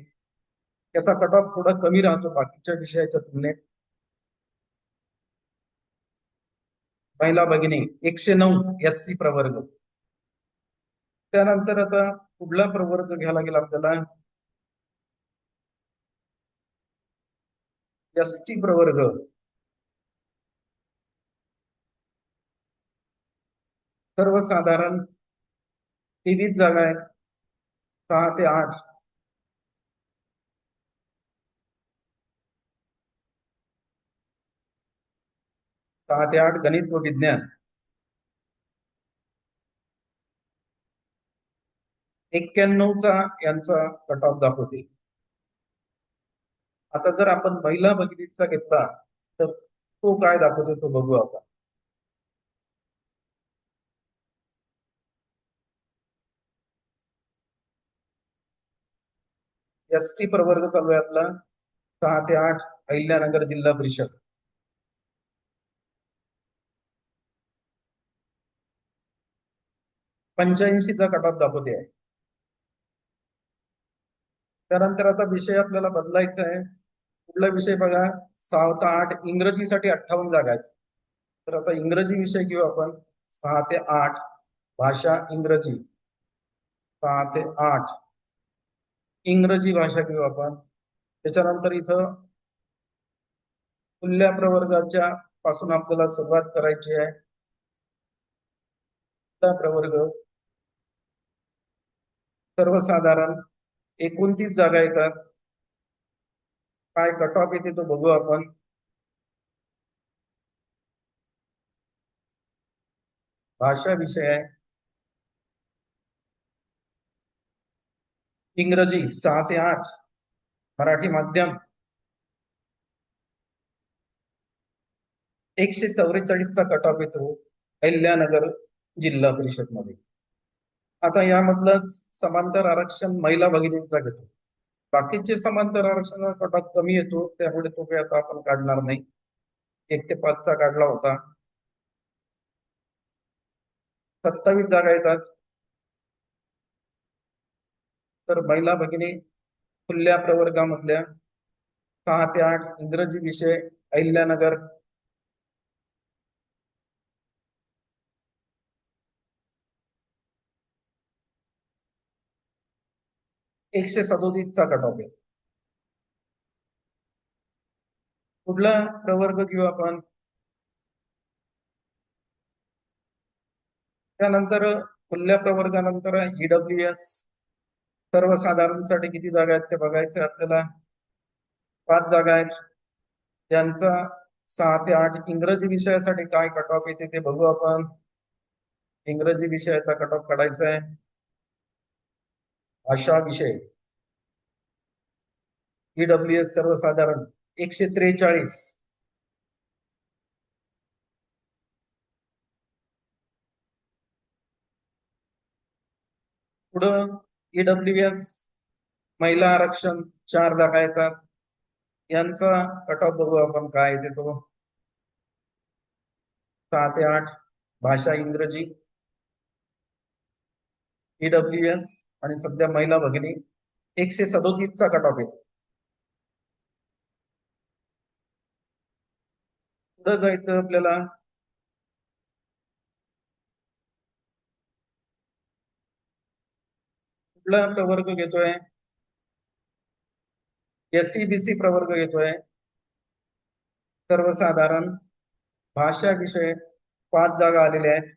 त्याचा कट ऑफ थोडा कमी राहतो बाकीच्या विषयाच्या तुलनेत. महिला भगिनी 109 एससी प्रवर्ग. त्यानंतर आता पुढला प्रवर्ग घ्यायला लागेल आपल्याला एसटी प्रवर्ग. सर्वसाधारण 23 जागा आहेत 6 ते 8 6 ते 8 गणित व विज्ञान, 91 चा यांचा कट ऑफ दाखवते. आता जर आपण महिला भगिनीचा घेतला तर तो काय दाखवते तो बघू आता. एसटी प्रवर्ग चालू आहे आपला 6 ते 8 अहिल्यानगर जिल्हा परिषद. 85 चा कट ऑफ दाखवते आहे. त्यानंतर आता विषय आपल्याला बदलायचा आहे. कुठला विषय बघा 6 ते 8 इंग्रजीसाठी 58 जागा आहेत. तर आता इंग्रजी विषय घेऊ आपण 6 ते 8 भाषा इंग्रजी 6 ते 8 इंग्रजी भाषा घेऊ आपण. त्याच्यानंतर इथं खुल्या प्रवर्गाच्या पासून आपल्याला सुरुवात करायची आहे. खुला प्रवर्ग सर्वसाधारण 29 जागा येतात. काय कट ऑफ येते तो बघू आपण. भाषा विषय आहे इंग्रजी 6 ते 8 मराठी माध्यम 144 चा कट ऑफ येतो अहिल्यानगर जिल्हा परिषद मध्ये. आता यामधलं समांतर आरक्षण महिला भगिनींचा घेतो. बाकीचे समांतर आरक्षणाचा कट ऑफ कमी येतो त्यामुळे तो काही आता आपण काढणार नाही. 1 ते 5 चा काढला होता. 27 जागा येतात तर महिला भगिनी खुल्या प्रवर्गामधल्या 6 ते 8 इंग्रजी विषय अहिल्यानगर 137 चा कट ऑफ आहे. पुढला प्रवर्ग घेऊ आपण. त्यानंतर खुल्या प्रवर्गानंतर EWS सर्वसाधारणसाठी किती जागा आहेत ते बघायचं आपल्याला. 5 जागा आहेत. त्यांचा 6 ते 8 इंग्रजी विषयासाठी काय कट ऑफ येते ते बघू आपण. इंग्रजी विषयाचा कट ऑफ काढायचा आहे. भाषा विषय EWS सर्वसाधारण 143. पुढं EWS महिला आरक्षण 4 जागा येतात. यांचा कट ऑफ बघू आपण काय येते तो. 6 ते 8 भाषा इंग्रजी EWS आणि सध्या महिला भगिनी 137 चा कट ऑफ येतो. पुढे जायचं आपल्याला. कुठला प्रवर्ग घेतोय. SCBC प्रवर्ग घेतोय. सर्वसाधारण भाषा विषय 5 जागा आलेल्या आहेत.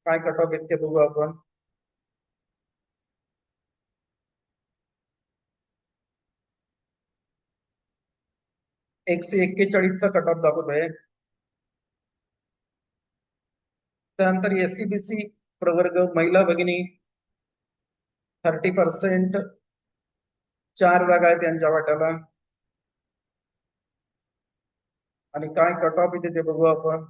काय कट ऑफ येते बघू आपण. एकशे 41चा कट ऑफ दाखवतोय. त्यानंतर SCBC प्रवर्ग महिला भगिनी 30%, 4 जागा आहेत त्यांच्या वाट्याला. आणि काय कट ऑफ येते ते बघू आपण.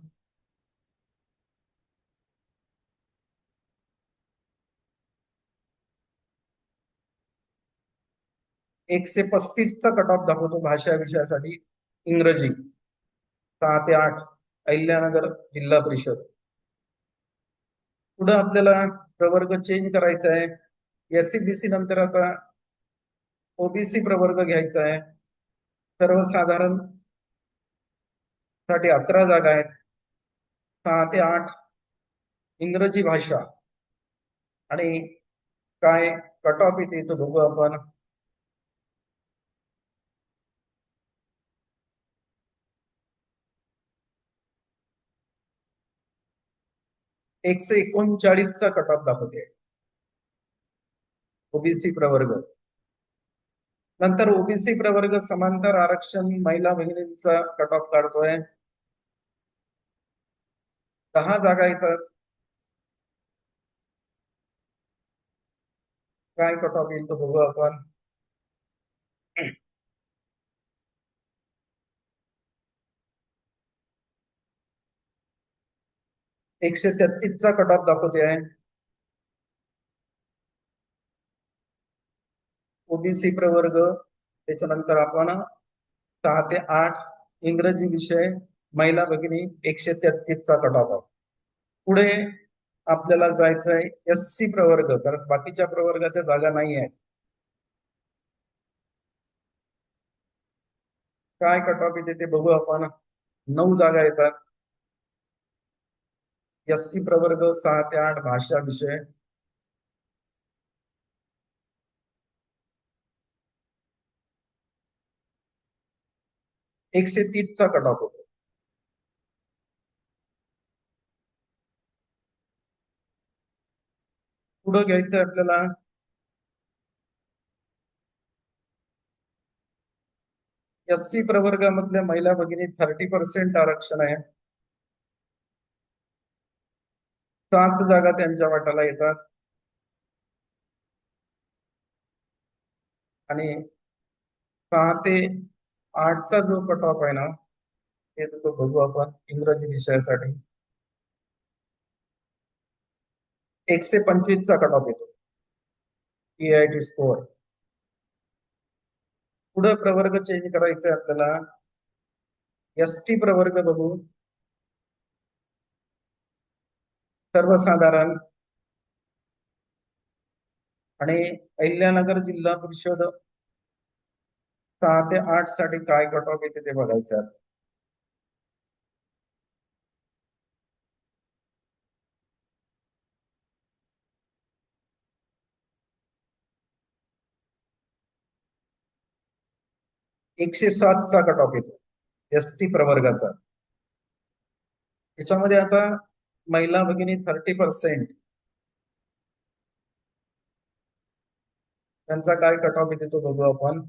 135चा कट ऑफ दाखवतो भाषा विषयासाठी इंग्रजी 6 ते 8 अहिल्यानगर जिल्हा परिषद. पुढे आपल्याला प्रवर्ग चेंज करायचा आहे. SCBC नंतर आता OBC प्रवर्ग घ्यायचा आहे. सर्वसाधारण साठी 11 जागा आहेत. 6 ते 8 इंग्रजी भाषा. आणि काय कट ऑफ येते तो बघू आपण. एकशे 39चा कट ऑफ दाखवते OBC प्रवर्ग. नंतर OBC प्रवर्ग समांतर आरक्षण महिला भगिनींचा कट ऑफ काढतोय. 10 जागा येतात. काय कट ऑफ येईल तो बघू आपण. 133चा कट ऑफ दाखवते आहे. OBC प्रवर्ग त्याच्यानंतर आपण 6 ते 8 इंग्रजी विषय महिला भगिनी 133चा कट ऑफ आहे. पुढे आपल्याला जायचं आहे SC प्रवर्ग, कारण बाकीच्या प्रवर्गाच्या जागा नाही आहेत. काय कट ऑफ येते ते बघू आपण. 9 जागा येतात. SC प्रवर्ग 6 ते 8 भाषा विषय. एकशे 30चा कट ऑफ होतो. पुढे घ्यायचं आपल्याला SC प्रवर्गामधल्या महिला भगिनी 30% आरक्षण आहे. 7 जागा त्यांच्या वाट्याला येतात. आणि 6 ते 8चा जो कट ऑफ आहे ना ते तो बघू आपण इंग्रजी विषयासाठी. 125चा कट ऑफ येतो EIT स्कोअर. पुढे प्रवर्ग चेंज करायचे आपल्याला. ST प्रवर्ग बघू. सर्वसाधारण आणि अहिल्यानगर जिल्हा परिषद 6 ते 8 साठी काय कट ऑफ येते ते बघायचं. 107चा कट ऑफ येतो एसटी प्रवर्गाचा. याच्यामध्ये आता महिला भगिनी 30%, त्यांचा काय कट ऑफ येते तो बघू आपण.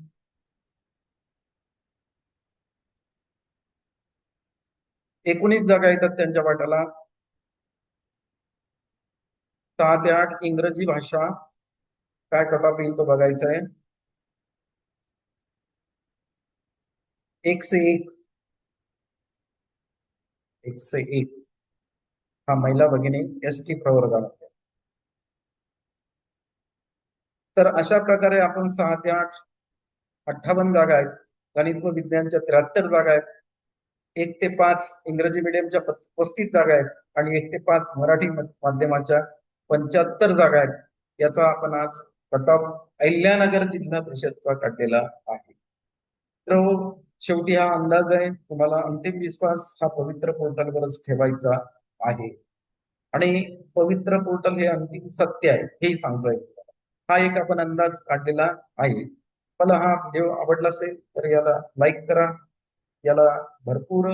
19 जागा येतात त्यांच्या वाट्याला. 6 ते 8 इंग्रजी भाषा, काय कट ऑफ येईल तो बघायचा आहे. 1 से 1, 1 से 1 हा महिला भगिनी एसटी प्रवर्गामध्ये. तर अशा प्रकारे आपण 6 ते 8 58 जागा आहेत. गणित व विज्ञानच्या 73 जागा आहेत. 1 ते 5 इंग्रजी मीडियमच्या 35 जागा आहेत आणि 1 ते 5 मराठी माध्यमाच्या 75 जागा आहेत. याचा आपण आज कट ऑफ अहिल्यानगर जिल्हा परिषदचा काढलेला आहे. तर शेवटी हा अंदाज आहे. तुम्हाला अंतिम विश्वास हा पवित्र पोर्टलवरच ठेवायचा आहे आणि पवित्र पोर्टल हे अंतिम सत्य आहे हेही सांगतोय. हा एक आपण अंदाज काढलेला आहे. मला हा व्हिडिओ आवडला असेल तर याला लाईक करा, याला भरपूर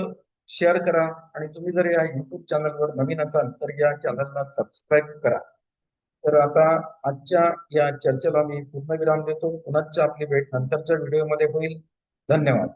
शेअर करा आणि तुम्ही जर या युट्यूब चॅनलवर नवीन असाल तर या चॅनलला सबस्क्राईब करा. तर आता आजच्या या चर्चेला मी पूर्णविराम देतो. पुन्हा आपली भेट नंतरच्या व्हिडिओमध्ये होईल. धन्यवाद.